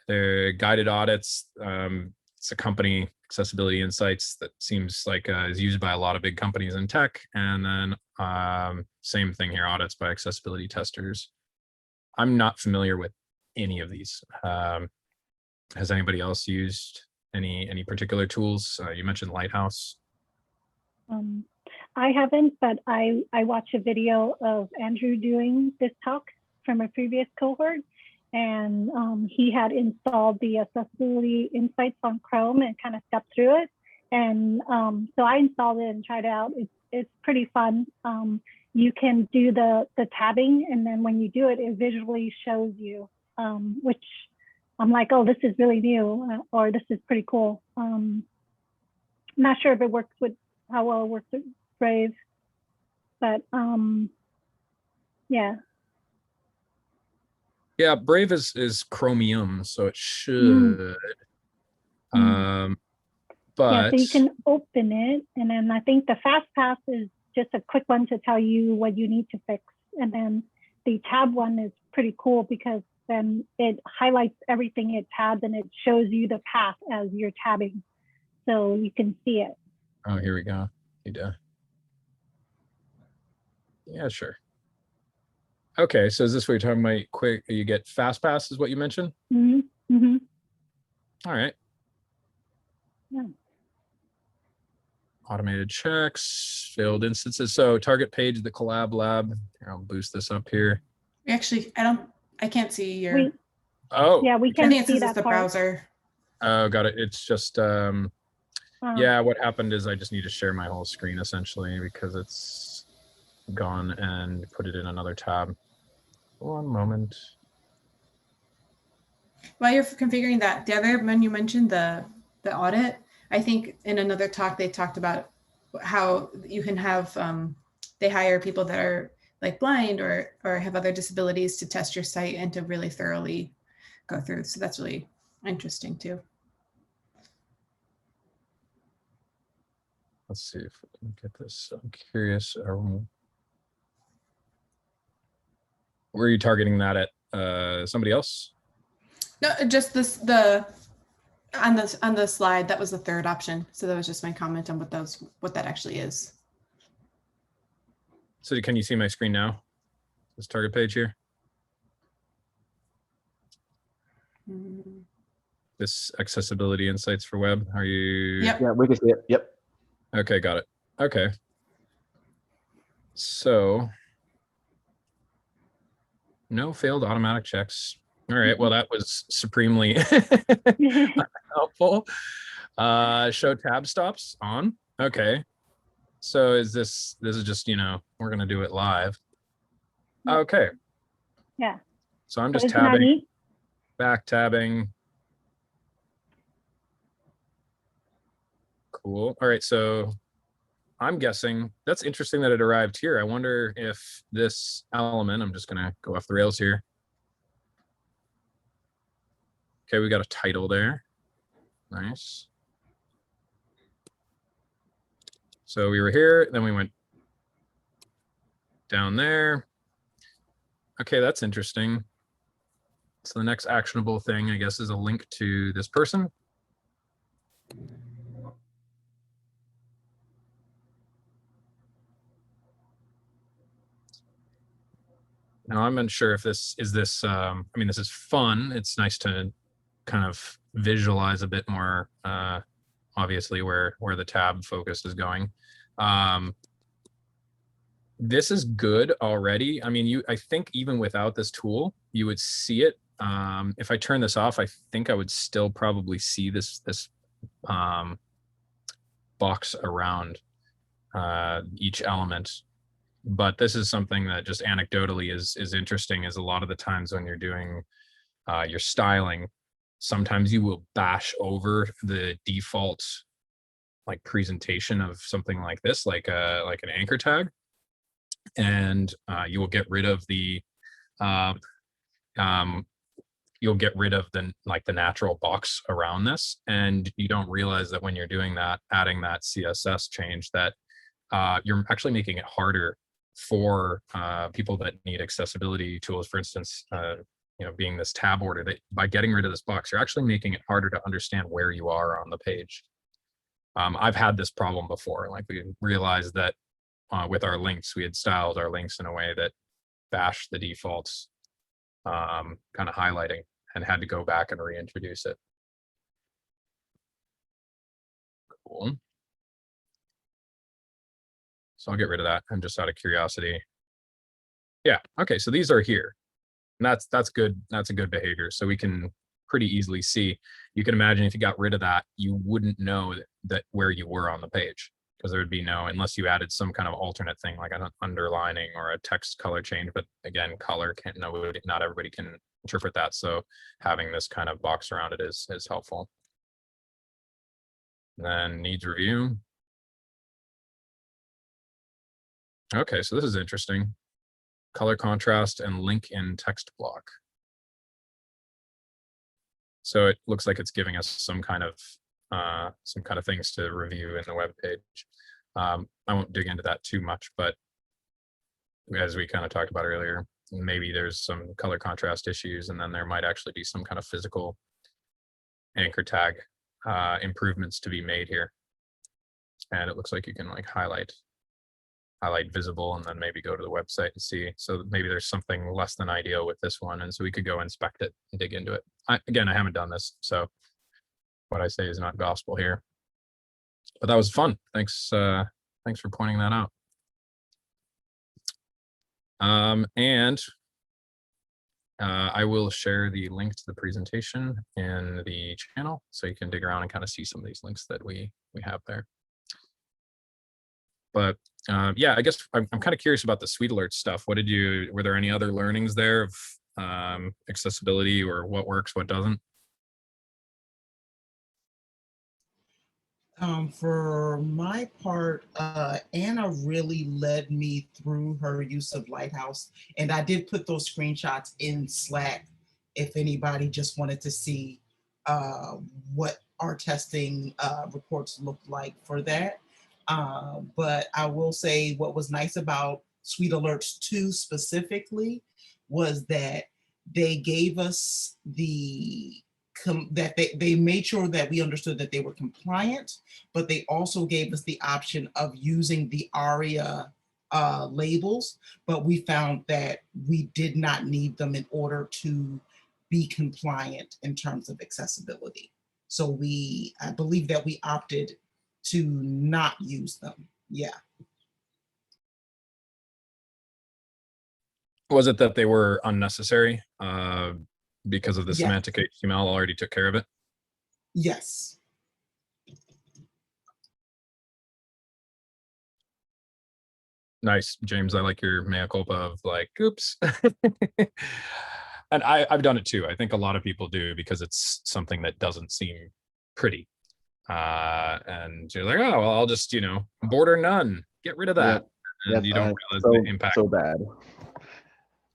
They're guided audits. It's a company, Accessibility Insights, that seems like is used by a lot of big companies in tech. And then same thing here, audits by accessibility testers. I'm not familiar with any of these. Has anybody else used any particular tools? You mentioned Lighthouse. I haven't, but I watched a video of Andrew doing this talk from a previous cohort, and he had installed the Accessibility Insights on Chrome and kind of stepped through it. And so I installed it and tried it out. It's pretty fun. You can do the tabbing, and then when you do it, it visually shows you, which I'm like, oh, this is really new, or this is pretty cool. Not sure if it works with how well it works with Brave, but yeah. Yeah, Brave is Chromium, so it should. But yeah, so you can open it, and then I think the fast pass is just a quick one to tell you what you need to fix, and then the tab one is pretty cool because then it highlights everything it tabs and it shows you the path as you're tabbing, so you can see it. Oh, here we go. Yeah, sure. Okay, so is this what you're talking about? Quick, you get fast pass is what you mentioned? All right. Yeah. Automated checks, failed instances. So target page, the Collab lab. Here, I'll boost this up here. Actually, I can't see your. Oh. Yeah, we can I think see it's that the part. browser. Oh, got it. It's just yeah, what happened is I just need to share my whole screen essentially because it's gone, and put it in another tab. One moment. While you're configuring that, the other one you mentioned, the audit, I think in another talk they talked about how you can have they hire people that are like blind or have other disabilities to test your site and to really thoroughly go through. So that's really interesting too. let's see if we can get this. I'm curious. Were you targeting that at somebody else? No, just on the slide, that was the third option. So that was just my comment on what that actually is. So can you see my screen now? This target page here. This accessibility insights for web. Are you? Yep. Yeah, we can see it. Yep. Okay, got it. Okay. So no failed automatic checks. All right. Well, that was supremely helpful. Show tab stops on. Okay. So this is just, we're going to do it live. Okay. Yeah. So I'm So just isn't that tabbing, neat? back tabbing. Cool. All right. So I'm guessing that's interesting that it arrived here. I wonder if this element, I'm just going to go off the rails here. Okay. We got a title there. Nice. So we were here, then we went down there. Okay, that's interesting. So the next actionable thing, I guess, is a link to this person. Now I'm unsure if this is I mean, this is fun. It's nice to kind of visualize a bit more, obviously, where the tab focus is going. This is good already. I mean, I think even without this tool, you would see it. If I turn this off, I think I would still probably see this box around each element. But this is something that just anecdotally is interesting, is a lot of the times when you're doing your styling, sometimes you will bash over the default like presentation of something like this, like an anchor tag, and you will get rid of the you'll get rid of the natural box around this, and you don't realize that when you're doing that, adding that CSS change, that you're actually making it harder for people that need accessibility tools. For instance, being this tab order, that by getting rid of this box, you're actually making it harder to understand where you are on the page. I've had this problem before. Like, we realized that with our links, we had styled our links in a way that bashed the defaults kind of highlighting, and had to go back and reintroduce it. Cool. So I'll get rid of that, and just out of curiosity. Yeah, okay, so these are here. And that's good. That's a good behavior. So we can pretty easily see. You can imagine if you got rid of that, you wouldn't know that where you were on the page, because there would be no, unless you added some kind of alternate thing like an underlining or a text color change. But again, color not everybody can interpret that. So having this kind of box around it is helpful. And then needs review. Okay, so this is interesting. Color contrast and link in text block. So it looks like it's giving us some kind of things to review in the web page. I won't dig into that too much, but as we kind of talked about earlier, maybe there's some color contrast issues, and then there might actually be some kind of physical anchor tag improvements to be made here. And it looks like you can like highlight visible, and then maybe go to the website and see. So maybe there's something less than ideal with this one, and so we could go inspect it and dig into it. Again, I haven't done this, so what I say is not gospel here. But that was fun. Thanks for pointing that out. And I will share the link to the presentation in the channel, so you can dig around and kind of see some of these links that we have there. But yeah, I guess I'm kind of curious about the Suite Alert stuff. Were there any other learnings there of accessibility, or what works, what doesn't? For my part, Anna really led me through her use of Lighthouse, and I did put those screenshots in Slack if anybody just wanted to see what our testing reports looked like for that. But I will say what was nice about Suite Alerts 2 specifically was that they gave us that they made sure that we understood that they were compliant, but they also gave us the option of using the ARIA labels, but we found that we did not need them in order to be compliant in terms of accessibility. So I believe that we opted to not use them. Yeah. Was it that they were unnecessary because of the Yes. semantic HTML already took care of it? Yes. Nice, James. I like your mea culpa of like, oops. And I've done it too. I think a lot of people do because it's something that doesn't seem pretty. And you're like, oh, well, I'll just, border none, get rid of that. Yeah. And you don't realize so, the impact. so bad.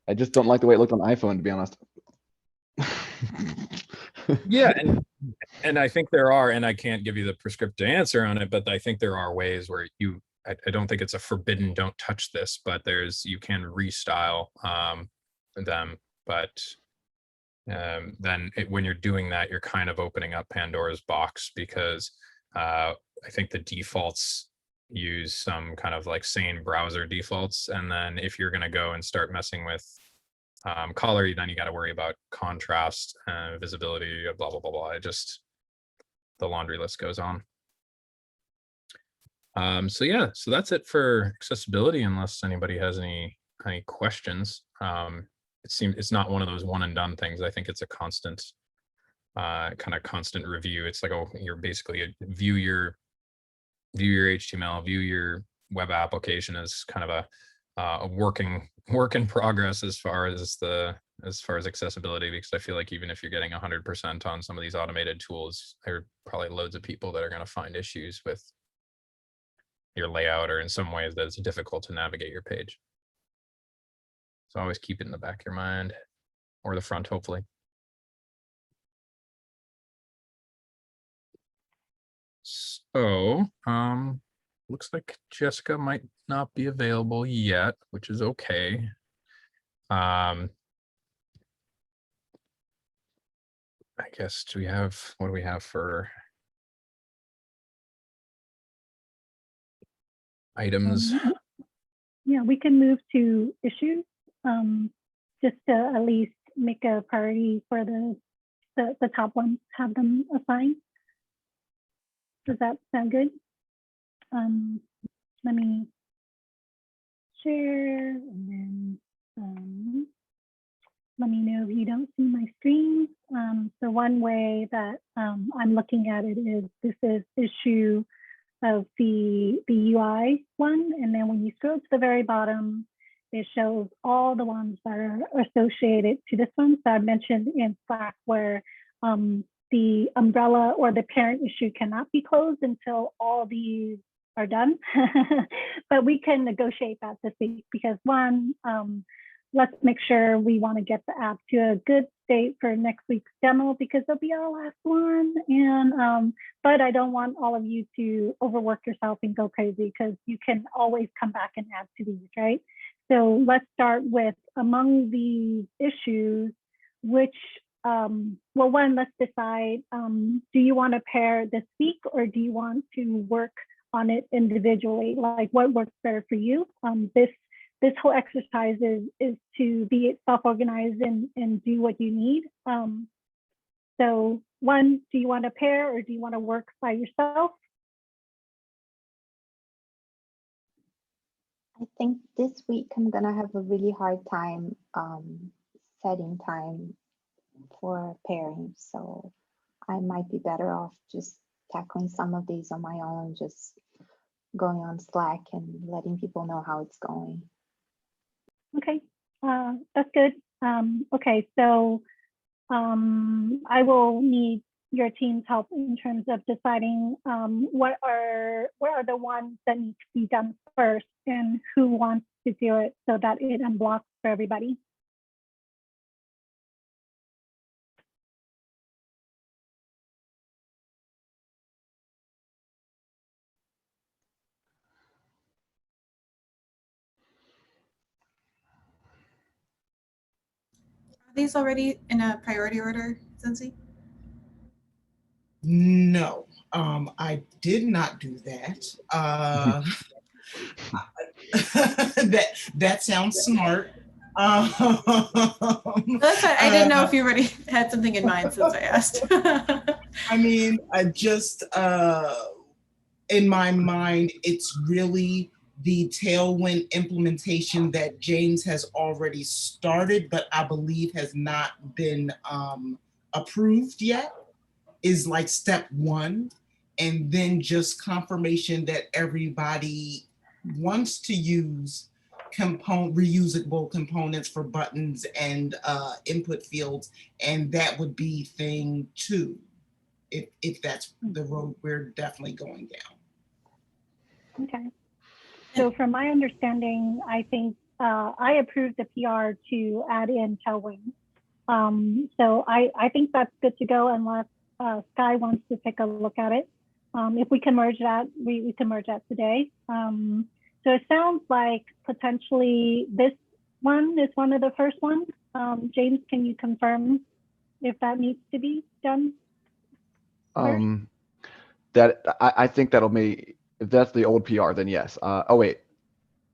I just don't like the way it looked on iPhone, to be honest. Yeah, and I think there are, and I can't give you the prescriptive answer on it, but I think there are ways where I don't think it's a forbidden don't touch this, but you can restyle them, but then when you're doing that, you're kind of opening up Pandora's box, because I think the defaults use some kind of like sane browser defaults, and then if you're going to go and start messing with color, then you got to worry about contrast and visibility, blah blah blah blah. The laundry list goes on. So yeah, so that's it for accessibility, unless anybody has any questions. It seems it's not one of those one and done things. I think it's a constant kind of constant review. It's like, you're basically view your HTML, view your web application as kind of a work in progress as far as accessibility, because I feel like even if you're getting 100% on some of these automated tools, there are probably loads of people that are going to find issues with your layout, or in some ways that it's difficult to navigate your page. So always keep it in the back of your mind, or the front, hopefully. So looks like Jessica might not be available yet, which is okay. I guess what do we have for items? Yeah, we can move to issues, just to at least make a priority for the top ones, have them assigned. Does that sound good? Let me share, and then let me know if you don't see my screen. So one way that I'm looking at it is, this is issue of the UI one, and then when you scroll to the very bottom, it shows all the ones that are associated to this one. So I mentioned in Slack where the umbrella or the parent issue cannot be closed until all these are done. But we can negotiate that this week, because one, let's make sure we want to get the app to a good state for next week's demo, because it'll be our last one. And but I don't want all of you to overwork yourself and go crazy, because you can always come back and add to these, right? So let's start with, among these issues, which well, one, let's decide, do you want to pair this week, or do you want to work on it individually? Like, what works better for you? This whole exercise is to be self-organized and do what you need. So one, do you want to pair, or do you want to work by yourself? I think this week I'm gonna have a really hard time setting time for pairing. So I might be better off just tackling some of these on my own, just going on Slack and letting people know how it's going. Okay, that's good. Okay, so I will need your team's help in terms of deciding what are the ones that need to be done first, and who wants to do it, so that it unblocks for everybody. these already in a priority order, Zinzi? No, I did not do that. That sounds smart. That's why I didn't know if you already had something in mind since I asked. I mean, I just in my mind, it's really the Tailwind implementation that James has already started, but I believe has not been approved yet, is like step one. And then just confirmation that everybody wants to use reusable components for buttons and input fields. And that would be thing two, if that's the road we're definitely going down. Okay. So from my understanding, I think I approved the PR to add in Tailwind. So I think that's good to go unless Sky wants to take a look at it. If we can merge that, we can merge that today. So it sounds like potentially this one is one of the first ones. James, can you confirm if that needs to be done? That I think that'll be, if that's the old PR, then yes. Oh wait.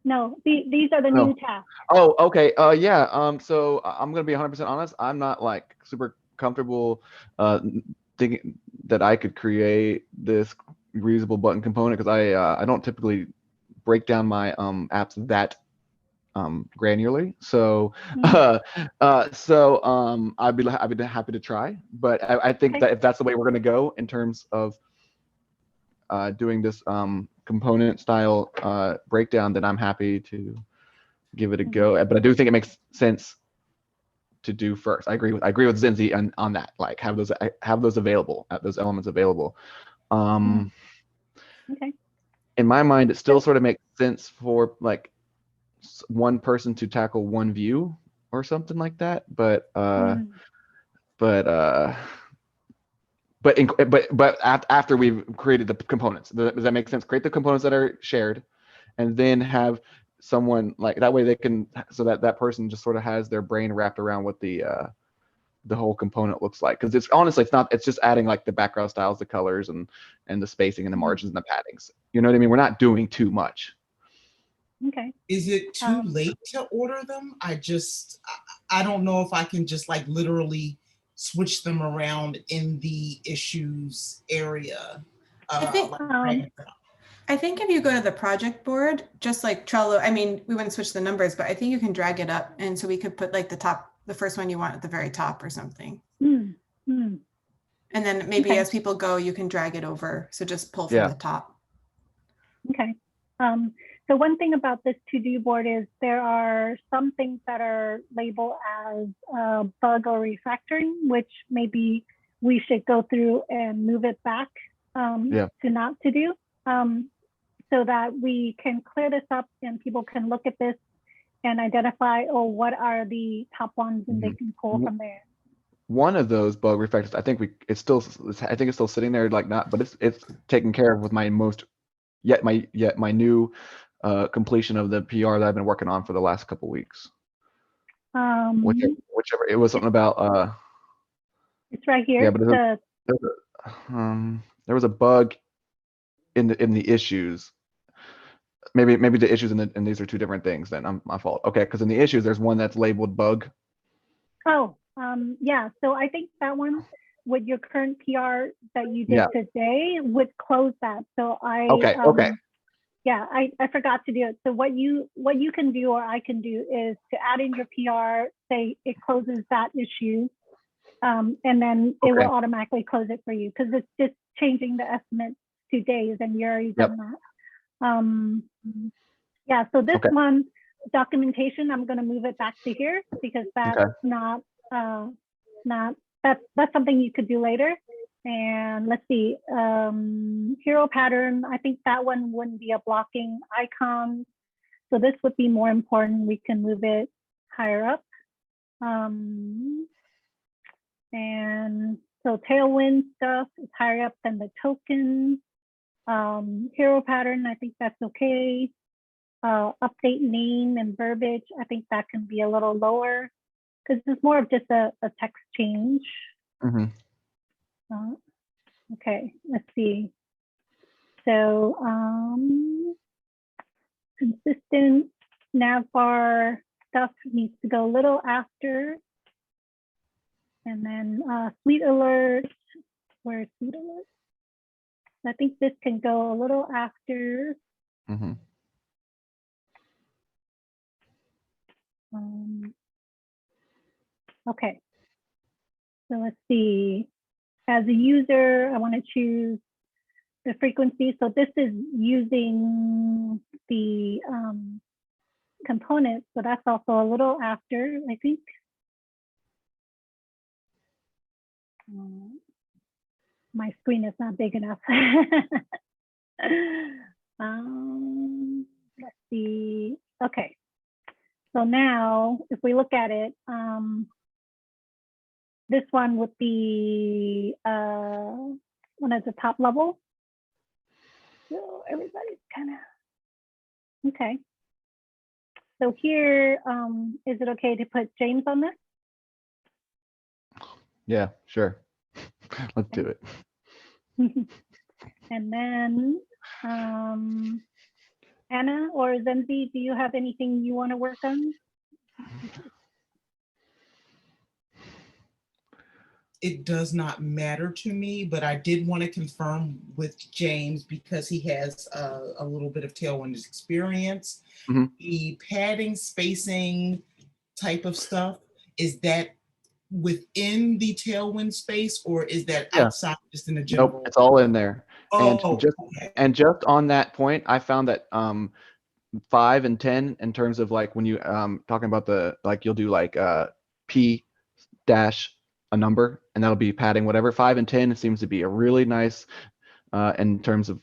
No, these are the No. new tasks. Oh, okay. Yeah. So I'm gonna be 100% honest. I'm not like super comfortable thinking that I could create this reusable button component because I don't typically break down my apps that granularly. So I'd be happy to try, but I think Okay. that if that's the way we're gonna go in terms of doing this component style breakdown, then I'm happy to give it a go. But I do think it makes sense to do first. I agree with Zinzi on that. Like have those available, have those elements available. Okay. In my mind, it still sort of makes sense for like one person to tackle one view or something like that. But after we've created the components, does that make sense? Create the components that are shared, and then have someone like that way they can, so that person just sort of has their brain wrapped around what the whole component looks like. Because it's honestly, it's just adding like the background styles, the colors, and the spacing and the margins and the paddings. You know what I mean? We're not doing too much. Okay. Is it too late to order them? I don't know if I can just like literally switch them around in the issues area. I think if you go to the project board, just like Trello, I mean, we wouldn't switch the numbers, but I think you can drag it up. And so we could put like the first one you want at the very top or something. And then maybe as people go, you can drag it over. So just pull from the top. Okay. So one thing about this to-do board is there are some things that are labeled as bug or refactoring, which maybe we should go through and move it back to not to do, so that we can clear this up and people can look at this and identify, oh, what are the top ones, and they can pull from there. One of those bug refactors, I think it's still sitting there, like not, but it's taken care of with my new completion of the PR that I've been working on for the last couple weeks. Whichever it was something about. It's right here. Yeah, but there was a bug in the issues. Maybe the issues and these are two different things. Then I'm my fault. Okay, because in the issues there's one that's labeled bug. Oh, yeah. So I think that one with your current PR that you did today would close that. So okay. Yeah, I forgot to do it. So what you can do, or I can do, is to add in your PR, say it closes that issue, and then it will automatically close it for you, because it's just changing the estimate to days, and you're already done that. Yeah, so this one, documentation, I'm going to move it back to here because that's not that's something you could do later. And let's see, hero pattern, I think that one wouldn't be a blocking icon. So this would be more important. We can move it higher up. And so Tailwind stuff is higher up than the token. Hero pattern, I think that's okay. Update name and verbiage, I think that can be a little lower. because it's more of just a text change. Mm-hmm. Okay, let's see. So consistent navbar stuff needs to go a little after. And then Fleet Alert, where's Fleet Alert? I think this can go a little after. Mm-hmm. Okay, so let's see. As a user, I want to choose the frequency. So this is using the component, so that's also a little after, I think. My screen is not big enough. Let's see. Okay. So now, if we look at it, this one would be one at the top level. So everybody's kind of okay. So here, is it okay to put James on this? Yeah, sure. Let's do it. And then Anna or Zenzi, do you have anything you want to work on? It does not matter to me, but I did want to confirm with James because he has a little bit of Tailwind experience. Mhm. The padding, spacing type of stuff, is that within the Tailwind space or is that Yeah. outside just in the general? Nope, it's all in there. Oh, Okay. And just on that point, I found that 5 and 10 in terms of like when you talking about the like you'll do like P dash a number and that'll be padding whatever. 5 and 10 seems to be a really nice in terms of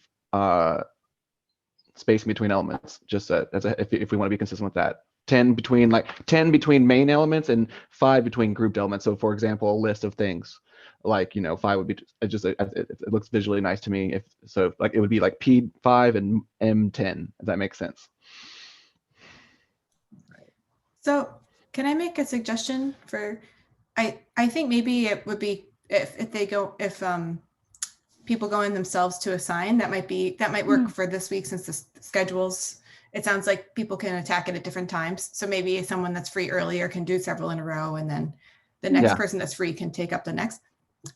spacing between elements. Just if we want to be consistent with that. 10 between main elements and 5 between grouped elements. So for example, a list of things like 5 would be just it looks visually nice to me. Like it would be like P5 and M10, if that makes sense. So can I make a suggestion for, I think maybe it would be if people go in themselves to assign, that might work for this week since the schedules, it sounds like people can attack it at different times. So maybe someone that's free earlier can do several in a row and then the next person that's free can take up the next.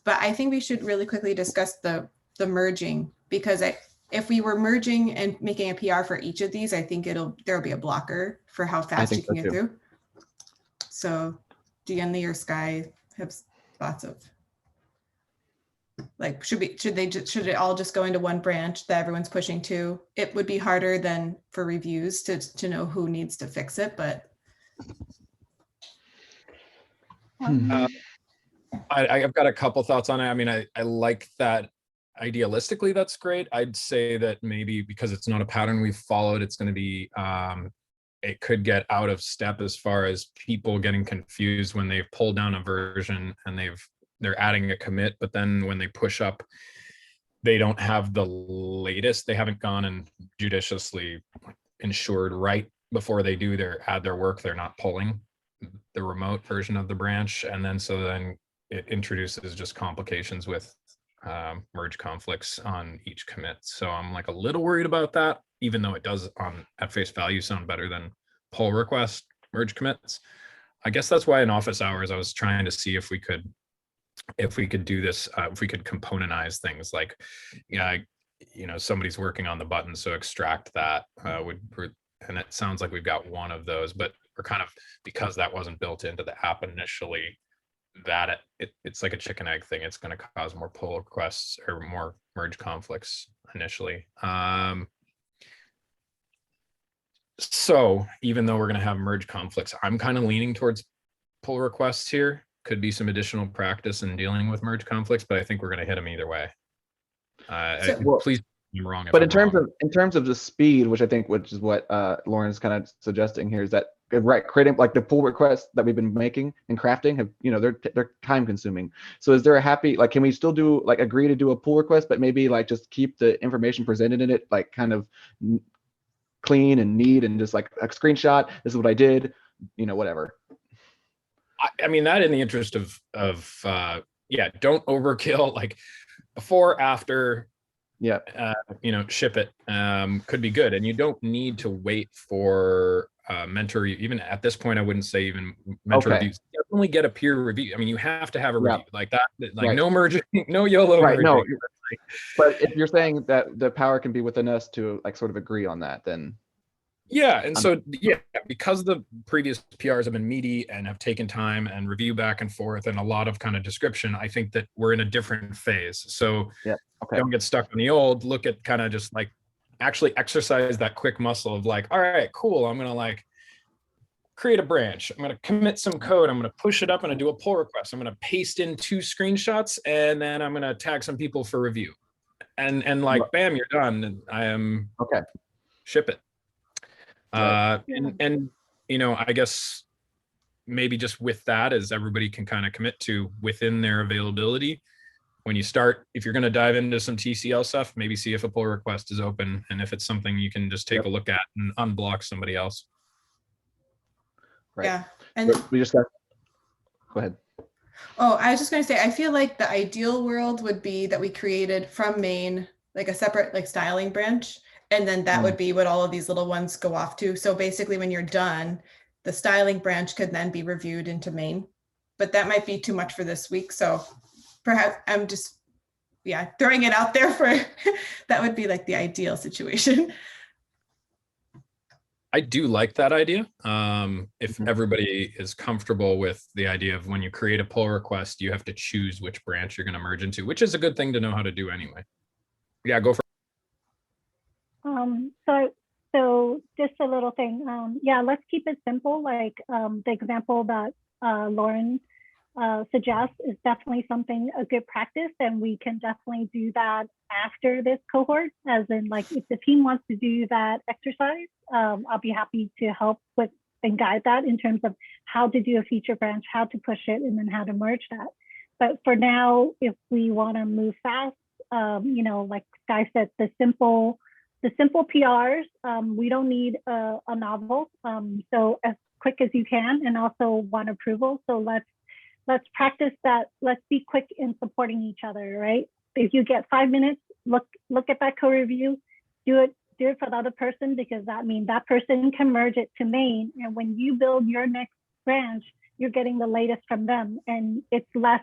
But I think we should really quickly discuss the merging, because if we were merging and making a PR for each of these, I think there'll be a blocker for how fast you can get through. So Deanne or Sky have thoughts of like, should it all just go into one branch that everyone's pushing to? It would be harder than for reviews to know who needs to fix it, but I've got a couple thoughts on it. I mean, I like that idealistically, that's great. I'd say that maybe because it's not a pattern we've followed, it's going to be, it could get out of step as far as people getting confused when they've pulled down a version and they're adding a commit, but then when they push up, they don't have the latest. They haven't gone and judiciously ensured right before they do add their work. They're not pulling the remote version of the branch. And then it introduces just complications with merge conflicts on each commit. So I'm like a little worried about that, even though it does at face value sound better than pull request merge commits. I guess that's why in office hours, I was trying to see if we could do this, if we could componentize things like, somebody's working on the button. So extract that and it sounds like we've got one of those, but we're kind of, because that wasn't built into the app initially, that it's like a chicken egg thing. It's going to cause more pull requests or more merge conflicts initially. So even though we're going to have merge conflicts, I'm kind of leaning towards pull requests here. Could be some additional practice in dealing with merge conflicts, but I think we're going to hit them either way. Please, I'm wrong. But in terms of the speed, which is what Lauren's kind of suggesting here, is that creating like the pull requests that we've been making and crafting have, they're time consuming. So is there can we still agree to do a pull request, but maybe just keep the information presented in it kind of clean and neat and just like a screenshot, this is what I did, whatever. I mean, that in the interest of yeah, don't overkill, like before, after, Yeah. Ship it, could be good. And you don't need to wait for mentor even at this point. I wouldn't say even mentor Okay. reviews. Definitely get a peer review. I mean, you have to have a Yeah. review like that, like Right. no merging, no YOLO Right. No, merging. but if you're saying that the power can be within us to like sort of agree on that, then Yeah, and so yeah, because the previous PRs have been meaty and have taken time and review back and forth and a lot of kind of description, I think that we're in a different phase. So yeah. Okay. don't get stuck on the old. Look at kind of just like actually exercise that quick muscle of like, all right, cool. I'm gonna like create a branch. I'm gonna commit some code. I'm gonna push it up and do a pull request. I'm gonna paste in 2 screenshots and then I'm gonna tag some people for review. And like, bam, you're done. And I am Okay. ship it. Right. And I guess maybe just with that, as everybody can kind of commit to within their availability, when you start, if you're going to dive into some TCL stuff, maybe see if a pull request is open, and if it's something you can just take a look at and unblock somebody else. Right. Yeah. And we just got, go ahead. oh, I was just going to say, I feel like the ideal world would be that we created from main, like a separate like styling branch. And then that would be what all of these little ones go off to. So basically when you're done, the styling branch could then be reviewed into main, but that might be too much for this week. So perhaps I'm just, throwing it out there for, that would be like the ideal situation. I do like that idea. If everybody is comfortable with the idea of when you create a pull request, you have to choose which branch you're going to merge into, which is a good thing to know how to do anyway. Yeah, go for it. So just a little thing. Let's keep it simple. Like the example that Lauren suggests is definitely a good practice, and we can definitely do that after this cohort. As in, like, if the team wants to do that exercise, I'll be happy to help with and guide that in terms of how to do a feature branch, how to push it, and then how to merge that. But for now, if we want to move fast, like Sky said, the simple PRs, we don't need a novel. So as quick as you can, and also want approval. So let's practice that. Let's be quick in supporting each other, right? If you get 5 minutes, look at that code review, do it for the other person, because that means that person can merge it to main. And when you build your next branch, you're getting the latest from them, and it's less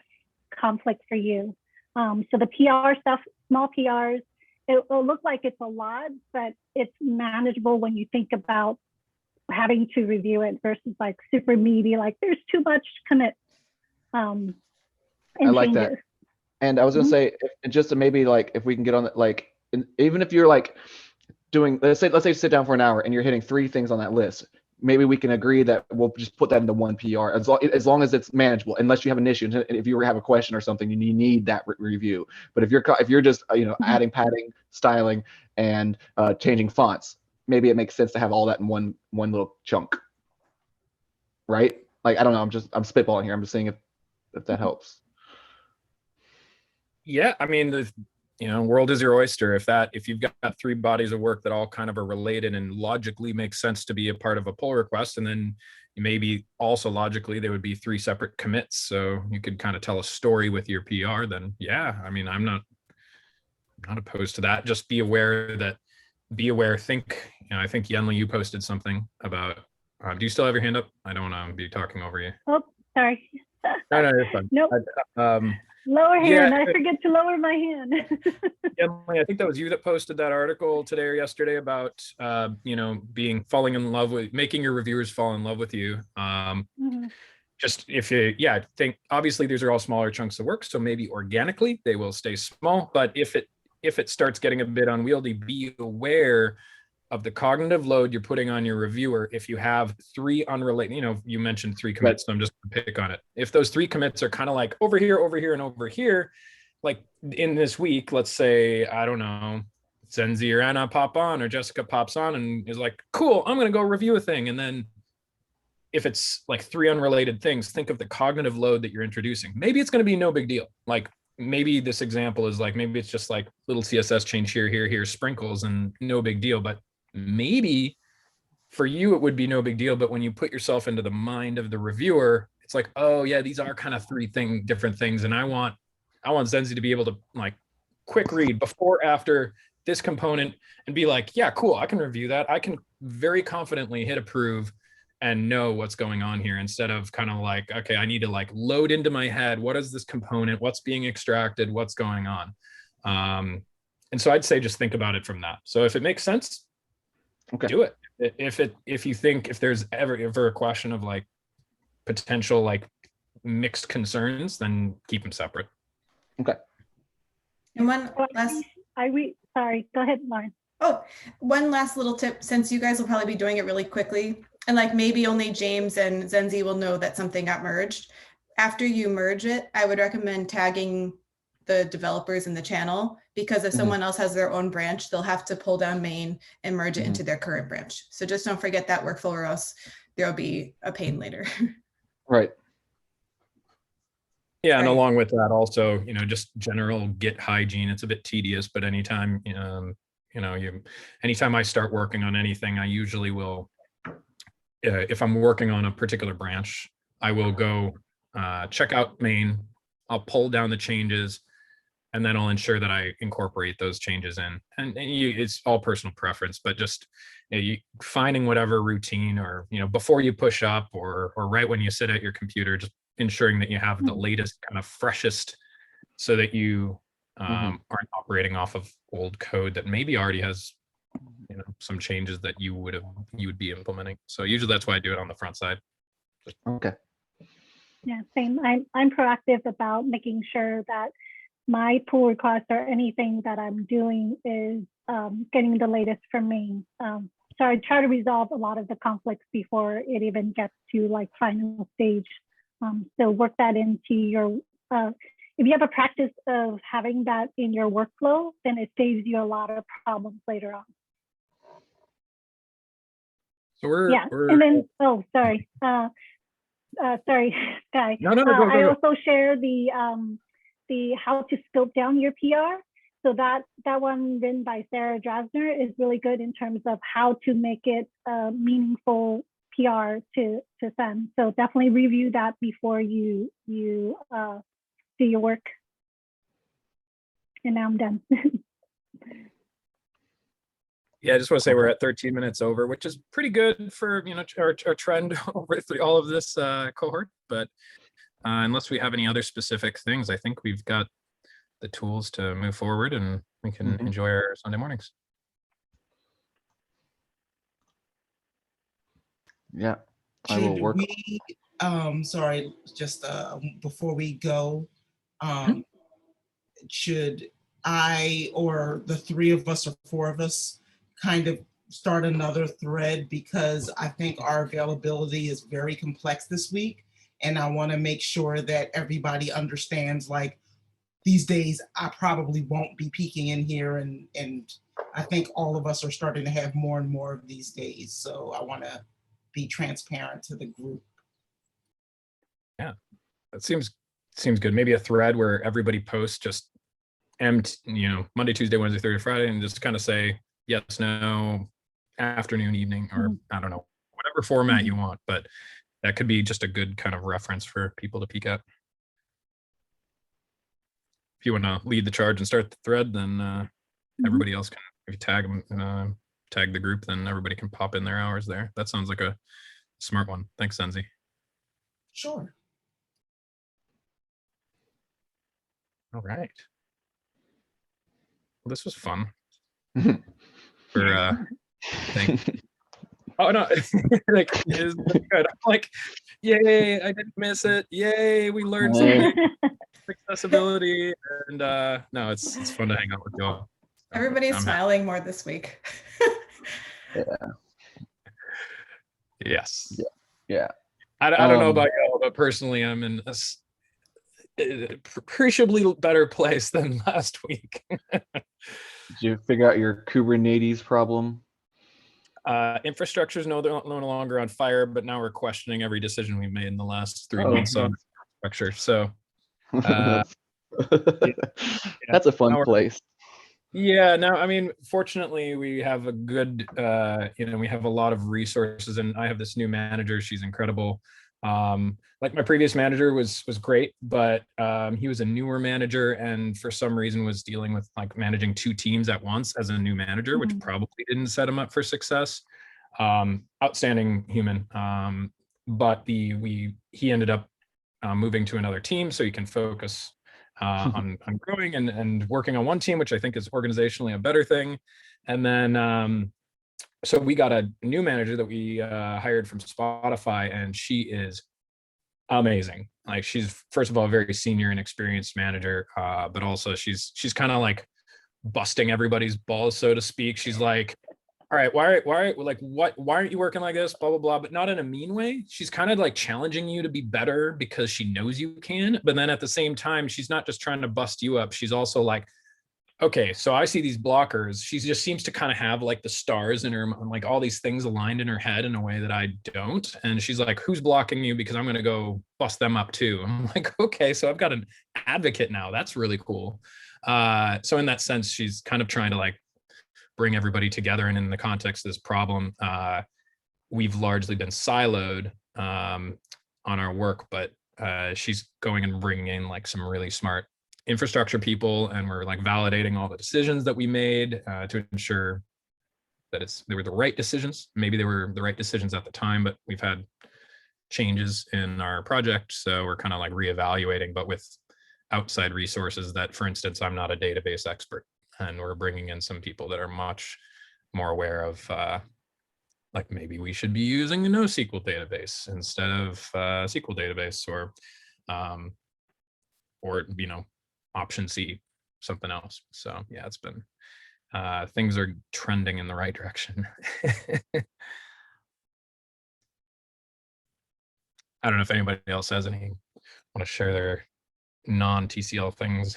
conflict for you. So the PR stuff, small PRs, it'll look like it's a lot, but it's manageable when you think about having to review it versus like super meaty, like there's too much commit. I like that. And I was gonna say, just to maybe like, if we can get on that, like, even if you're like doing, let's say sit down for an hour and you're hitting 3 things on that list, maybe we can agree that we'll just put that into one PR as long as it's manageable, unless you have an issue. If you have a question or something, you need that review. But if you're just adding padding, styling, and changing fonts, maybe it makes sense to have all that in one little chunk, right? Like, I don't know, I'm spitballing here. I'm just seeing if that helps. Yeah, I mean, world is your oyster. If you've got 3 bodies of work that all kind of are related and logically make sense to be a part of a pull request, and then maybe also logically there would be 3 separate commits, so you could kind of tell a story with your PR, then yeah, I mean, I'm not opposed to that. Just be aware, think, I think Yenli, you posted something about, do you still have your hand up? I don't want to be talking over you. Oh, sorry. No, you're fine. Nope. Lower hand. I forget to lower my hand. Emily, I think that was you that posted that article today or yesterday about falling in love with, making your reviewers fall in love with you. Just if you think, obviously these are all smaller chunks of work, so maybe organically they will stay small, but if it starts getting a bit unwieldy, be aware of the cognitive load you're putting on your reviewer. If you have 3 unrelated, you mentioned 3 commits, so I'm just gonna pick on it. If those 3 commits are kind of like over here, and over here, like in this week, let's say, I don't know, Zenzi or Anna pop on, or Jessica pops on and is like, cool, I'm gonna go review a thing. And then if it's like 3 unrelated things, think of the cognitive load that you're introducing. Maybe it's gonna be no big deal. Like, maybe this example is like, maybe it's just like little CSS change here, sprinkles, and no big deal. But maybe for you it would be no big deal, but when you put yourself into the mind of the reviewer, it's like, oh yeah, these are kind of different things. And I want Zenzi to be able to like quick read before, after this component and be like, yeah, cool, I can review that. I can very confidently hit approve and know what's going on here, instead of kind of like, okay, I need to like load into my head, what is this component, what's being extracted, what's going on. And so I'd say just think about it from that. So if it makes sense, Okay. do it. If you think if there's ever a question of like potential like mixed concerns, then keep them separate. Okay. And one last, sorry, go ahead, Lauren. oh, one last little tip, since you guys will probably be doing it really quickly, and like maybe only James and Zenzi will know that something got merged. After you merge it, I would recommend tagging the developers in the channel, because if someone else has their own branch, they'll have to pull down main and merge it into their current branch. So just don't forget that workflow, or else there'll be a pain later. Right. Yeah, and Right. along with that, also, just general Git hygiene. It's a bit tedious, but anytime, anytime I start working on anything, I usually will, if I'm working on a particular branch, I will go check out main. I'll pull down the changes, and then I'll ensure that I incorporate those changes in. And it's all personal preference, but just you finding whatever routine, or before you push up, or right when you sit at your computer, just ensuring that you have the latest kind of freshest, so that you aren't operating off of old code that maybe already has some changes that you would be implementing. So usually that's why I do it on the front side. Okay. Yeah, same. I'm proactive about making sure that my pull request or anything that I'm doing is getting the latest from main. So I try to resolve a lot of the conflicts before it even gets to like final stage. So work that into your, if you have a practice of having that in your workflow, then it saves you a lot of problems later on. So we're and then, oh, sorry. Sorry, Sky. No, go. I also share the how to scope down your PR. So that one written by Sarah Drasner is really good in terms of how to make it a meaningful PR to send. So definitely review that before you do your work. And now I'm done. Yeah, I just want to say we're at 13 minutes over, which is pretty good for our trend over through all of this cohort. But unless we have any other specific things, I think we've got the tools to move forward, and we can enjoy our Sunday mornings. Yeah, I will work. Sorry, just before we go, should I or the three of us or four of us kind of start another thread, because I think our availability is very complex this week, and I want to make sure that everybody understands, like, these days I probably won't be peeking in here, and I think all of us are starting to have more and more of these days, so I want to be transparent to the group. Yeah, that seems good. Maybe a thread where everybody posts just Monday, Tuesday, Wednesday, Thursday, Friday, and just kind of say yes, no, afternoon, evening, or I don't know, whatever format you want, but that could be just a good kind of reference for people to peek at. If you want to lead the charge and start the thread, then everybody else can, if you tag them, tag the group, then everybody can pop in their hours there. That sounds like a smart one. Thanks, Zenzi. Sure. All right. Well, this was fun. Thank you. Oh no, like is good. I'm like, yay, I didn't miss it. Yay, we learned something. Accessibility, and no, it's fun to hang out with y'all. Everybody's smiling more this week. Yeah. Yes. Yeah. I don't know about y'all, but personally, I'm in a appreciably better place than last week. Did you figure out your Kubernetes problem? Infrastructure is no longer on fire, but now we're questioning every decision we've made in the last 3 months on infrastructure. So that's a fun place. Yeah, no, I mean, fortunately, we have a good, we have a lot of resources, and I have this new manager. She's incredible. Like my previous manager was great, but he was a newer manager and for some reason was dealing with like managing 2 teams at once as a new manager, which probably didn't set him up for success. Outstanding human, but he ended up moving to another team so he can focus on growing and working on one team, which I think is organizationally a better thing. And then so we got a new manager that we hired from Spotify, and she is amazing. Like she's first of all a very senior and experienced manager, but also she's kind of like busting everybody's balls, so to speak. She's like, all right, why aren't you working like this? Blah, blah, blah, but not in a mean way. She's kind of like challenging you to be better because she knows you can. But then at the same time, she's not just trying to bust you up. She's also like, okay, so I see these blockers. She just seems to kind of have like the stars in her, like all these things aligned in her head in a way that I don't. And she's like, who's blocking you? Because I'm going to go bust them up too. I'm like, okay, so I've got an advocate now. That's really cool. So in that sense, she's kind of trying to like bring everybody together. And in the context of this problem, we've largely been siloed on our work, but she's going and bringing in like some really smart infrastructure people, and we're like validating all the decisions that we made to ensure that they were the right decisions. Maybe they were the right decisions at the time, but we've had changes in our project, so we're kind of like reevaluating, but with outside resources that, for instance, I'm not a database expert, and we're bringing in some people that are much more aware of like maybe we should be using a NoSQL database instead of SQL database, or you know, option C, something else. So yeah, it's been things are trending in the right direction. I don't know if anybody else has any want to share their non-TCL things.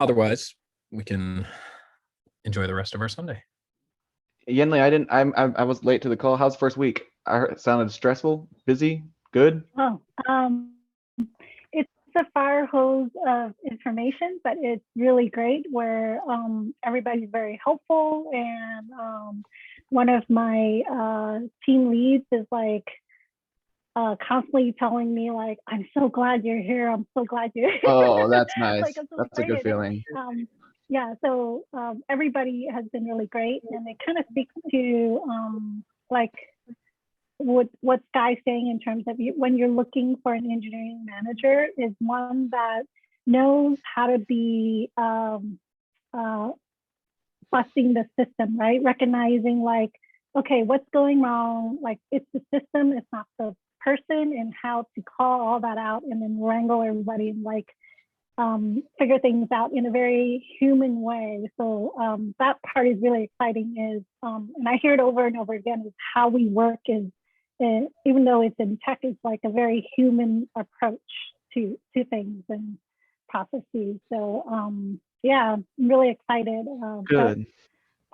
Otherwise, we can enjoy the rest of our Sunday. Yenli, I was late to the call. How's the first week? I heard it sounded stressful, busy, good. Oh, it's a fire hose of information, but it's really great where everybody's very helpful. And one of my team leads is like constantly telling me like, I'm so glad you're here. I'm so glad you're here. Oh, that's nice. Like, I'm so that's a good feeling. Yeah, so everybody has been really great, and it kind of speaks to like what Sky's saying in terms of when you're looking for an engineering manager is one that knows how to be busting the system, right? Recognizing like, okay, what's going wrong? Like it's the system, it's not the person, and how to call all that out and then wrangle everybody and like figure things out in a very human way. So that part is really exciting is, and I hear it over and over again, is how we work is, even though it's in tech, it's like a very human approach to things and processes. So yeah, I'm really excited. Good.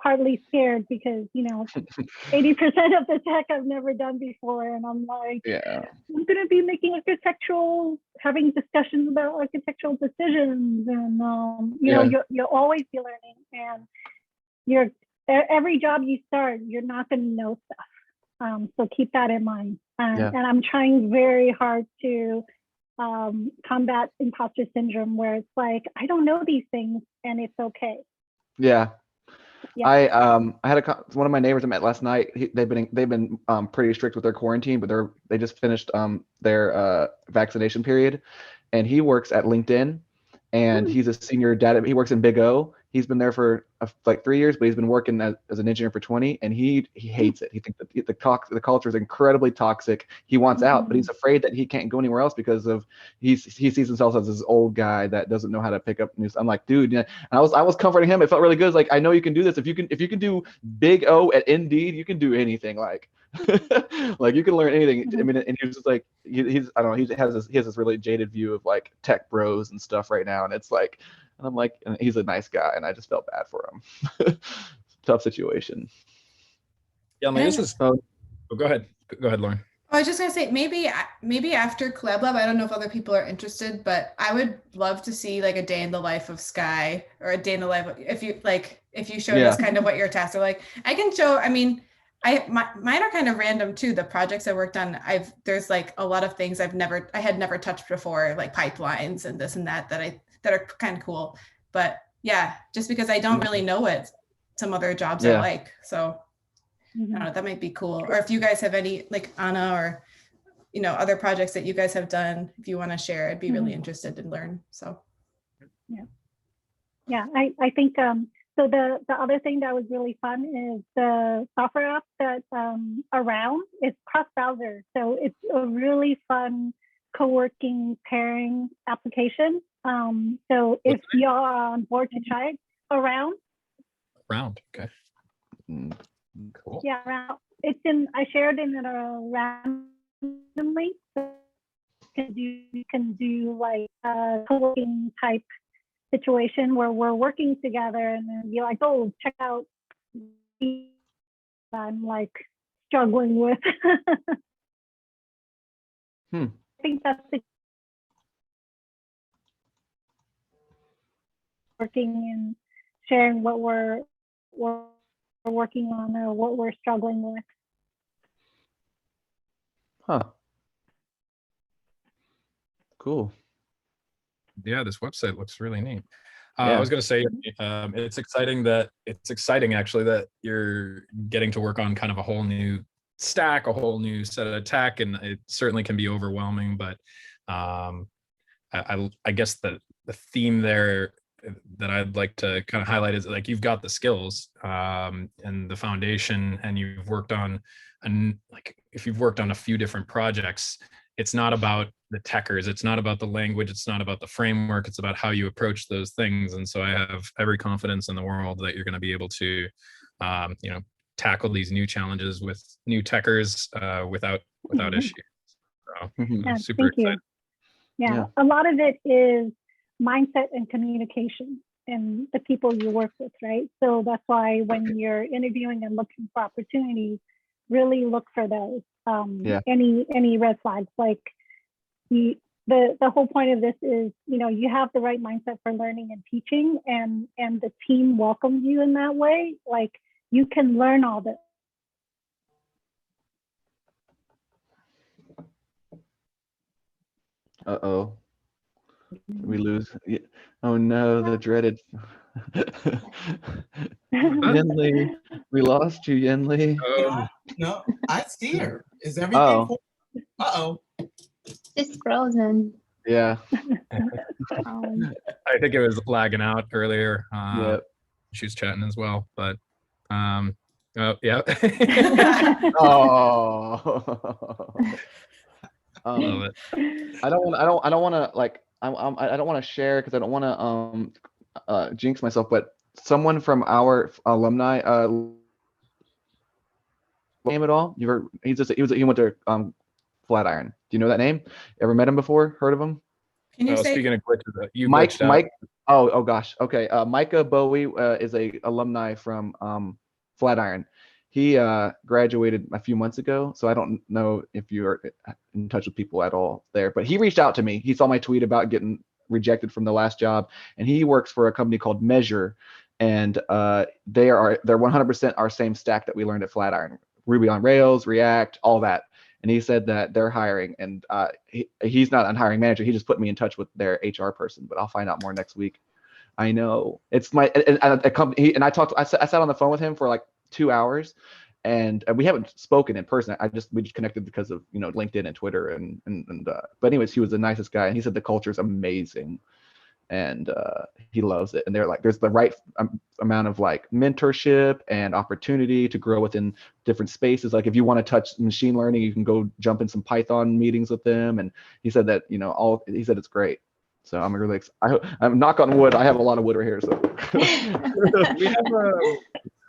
Partly scared because, you know, 80% of the tech I've never done before. And I'm like, yeah, I'm going to be making having discussions about architectural decisions. And, you know, you'll always be learning. And every job you start, you're not going to know stuff. So keep that in mind. And I'm trying very hard to combat imposter syndrome, where it's like, I don't know these things and it's okay. Yeah. Yeah. I had one of my neighbors I met last night. They've been pretty strict with their quarantine, but they just finished their vaccination period, and he works at LinkedIn, and he's a senior data. He works in Big O. He's been there for like 3 years, but he's been working as an engineer for 20, and he hates it. He thinks that the culture is incredibly toxic. He wants out, but he's afraid that he can't go anywhere else because of he sees himself as this old guy that doesn't know how to pick up news. I'm like, dude, yeah. I was comforting him. It felt really good. It's like, I know you can do this. If you can do Big O at Indeed, you can do anything. Like, like you can learn anything. I mean, and he was just like, he's I don't know. He has this really jaded view of like tech bros and stuff right now, and it's like. And I'm like, and he's a nice guy, and I just felt bad for him. Tough situation. Yeah, this is. Oh, go ahead. Go ahead, Lauren. I was just gonna say maybe after Collab Lab, I don't know if other people are interested, but I would love to see like a day in the life of Sky, or a day in the life if you showed us kind of what your tasks are like. I can show. I mean, Mine are kind of random too. The projects I worked on, there's like a lot of things I had never touched before, like pipelines and this and that are kind of cool. But yeah, just because I don't really know what some other jobs are like. So I don't know, that might be cool. Or if you guys have any, like Anna or, other projects that you guys have done, if you want to share, I'd be really interested to learn. So. Yeah, I think, so the other thing that was really fun is the software app that Around is cross-browser. So it's a really fun co-working pairing application. So if you are on board to try it, Around. Okay. Cool. Yeah, Around. I shared it in a random link. So you can do like a co-working type situation where we're working together and then you're like, oh, check out I'm like struggling with. I think that's the working and sharing what we're working on or what we're struggling with. Cool. Yeah, this website looks really neat. I was going to say, it's exciting actually that you're getting to work on kind of a whole new stack, a whole new set of tech, and it certainly can be overwhelming. But I guess the theme there that I'd like to kind of highlight is like you've got the skills and the foundation, and you've worked on, if you've worked on a few different projects, it's not about the techers, it's not about the language, it's not about the framework, it's about how you approach those things. And so I have every confidence in the world that you're going to be able to, tackle these new challenges with new techers without issue. So I'm super excited. Yeah, a lot of it is mindset and communication and the people you work with, right? So that's why when you're interviewing and looking for opportunities, really look for those. Any red flags, like the whole point of this is, you have the right mindset for learning and teaching, and the team welcomes you in that way. Like you can learn all this. Uh-oh. We lose. Oh no, the dreaded Yenli. We lost you, Yenli. No, I see her. Is everything cool? Uh-oh. It's frozen. Yeah. I think it was lagging out earlier. She was chatting as well, but yeah. Love it. I don't want to like I don't want to share because I don't want to jinx myself, but someone from our alumni name at all? He went to Flatiron. Do you know that name? Ever met him before? Heard of him? Can you say speaking of glitches, you Mike? glitched out. Mike. Oh gosh. Okay. Micah Bowie is a alumni from Flatiron. He graduated a few months ago, so I don't know if you're in touch with people at all there. But he reached out to me. He saw my tweet about getting rejected from the last job, and he works for a company called Measure, and they're 100% our same stack that we learned at Flatiron: Ruby on Rails, React, all that. And he said that they're hiring, and he's not a hiring manager. He just put me in touch with their HR person, but I'll find out more next week. I know it's a company, and I sat on the phone with him for like 2 hours, and we haven't spoken in person. We just connected because of LinkedIn and Twitter and but anyways, he was the nicest guy, and he said the culture is amazing, and he loves it. And they're like, there's the right amount of like mentorship and opportunity to grow within different spaces. Like if you want to touch machine learning, you can go jump in some Python meetings with them. And he said that he said it's great. So I'm really excited. I'm knock on wood. I have a lot of wood right here. So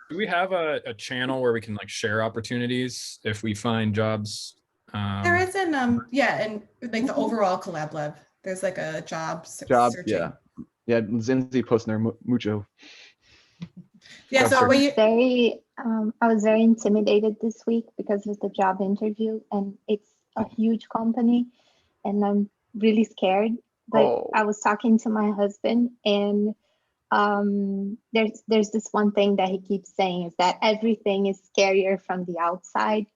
do we have a channel where we can like share opportunities if we find jobs? There is and like the overall Collab Lab. There's like a job searching. Yeah. Zinzi posting there mucho. Yeah, so I was very intimidated this week because of the job interview, and it's a huge company, and I'm really scared. But I was talking to my husband, and there's this one thing that he keeps saying is that everything is scarier from the outside.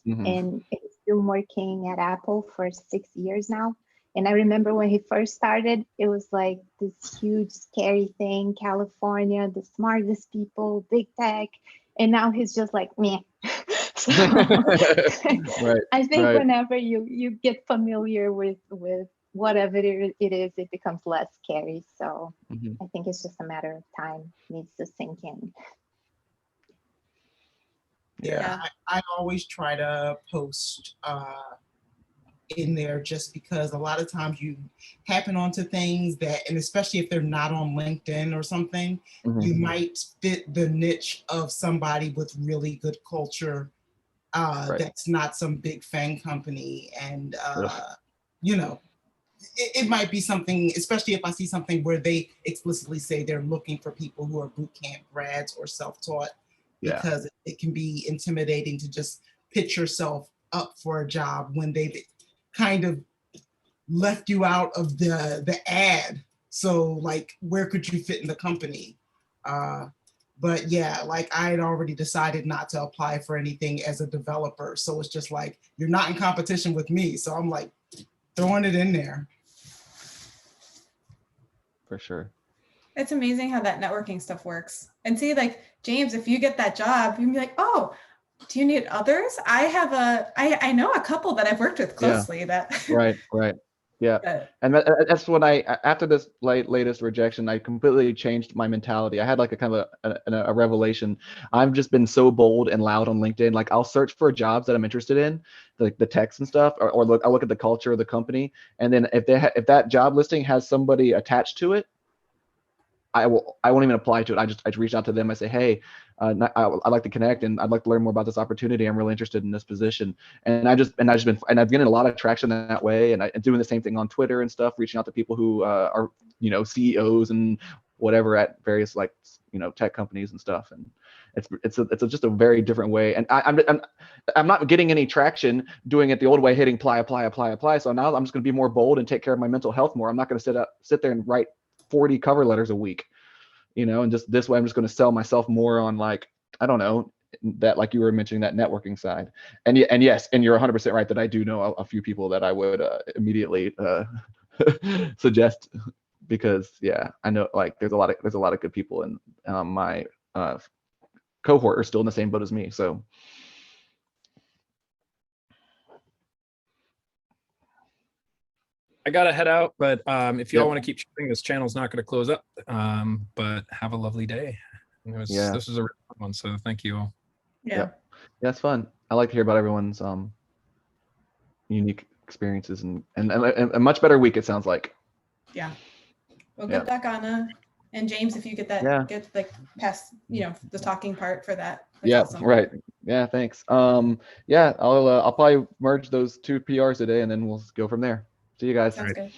And he's been working at Apple for 6 years now. And I remember when he first started, it was like this huge, scary thing, California, the smartest people, big tech. And now he's just like, meh. So Right. I think right. whenever you get familiar with whatever it is, it becomes less scary. So I think it's just a matter of time. It needs to sink in. Yeah, I always try to post in there just because a lot of times you happen onto things that, and especially if they're not on LinkedIn or something, you might fit the niche of somebody with really good culture that's not some big FANG company. And, you know, it might be something, especially if I see something where they explicitly say they're looking for people who are boot camp grads or self-taught, because it can be intimidating to just pitch yourself up for a job when they've kind of left you out of the ad. So like, where could you fit in the company? But yeah, like I had already decided not to apply for anything as a developer. So it's just like, you're not in competition with me. So I'm like throwing it in there. For sure. It's amazing how that networking stuff works. And see, like, James, if you get that job, you can be like, oh, do you need others? I know a couple that I've worked with closely that. Right. Yeah. And that's when after this latest rejection, I completely changed my mentality. I had like a kind of a revelation. I've just been so bold and loud on LinkedIn. Like I'll search for jobs that I'm interested in, like the text and stuff, or I'll look at the culture of the company. And then if that job listing has somebody attached to it, I won't even apply to it. I reach out to them. I say, hey, I'd like to connect and I'd like to learn more about this opportunity. I'm really interested in this position. And I've getting a lot of traction that way. And I'm doing the same thing on Twitter and stuff, reaching out to people who are, CEOs and whatever at various tech companies and stuff. And it's just a very different way. And I'm not getting any traction doing it the old way, hitting apply. So now I'm just going to be more bold and take care of my mental health more. I'm not going to sit there and write 40 cover letters a week, and just this way I'm just going to sell myself more on I don't know, that like you were mentioning, that networking side. And yes, and you're 100% right that I do know a few people that I would immediately suggest, because I know there's a lot of good people in my cohort are still in the same boat as me. So I gotta head out, but if y'all want to keep chatting, this channel's not going to close up. But have a lovely day. This was a really fun one, so thank you all. Yeah, Yeah. Well, good luck, Anna. And James, if you get that, get past the talking part for that. That's awesome. Right. Yeah, thanks. I'll probably merge those two PRs today and then we'll go from there. See you guys. Sounds good.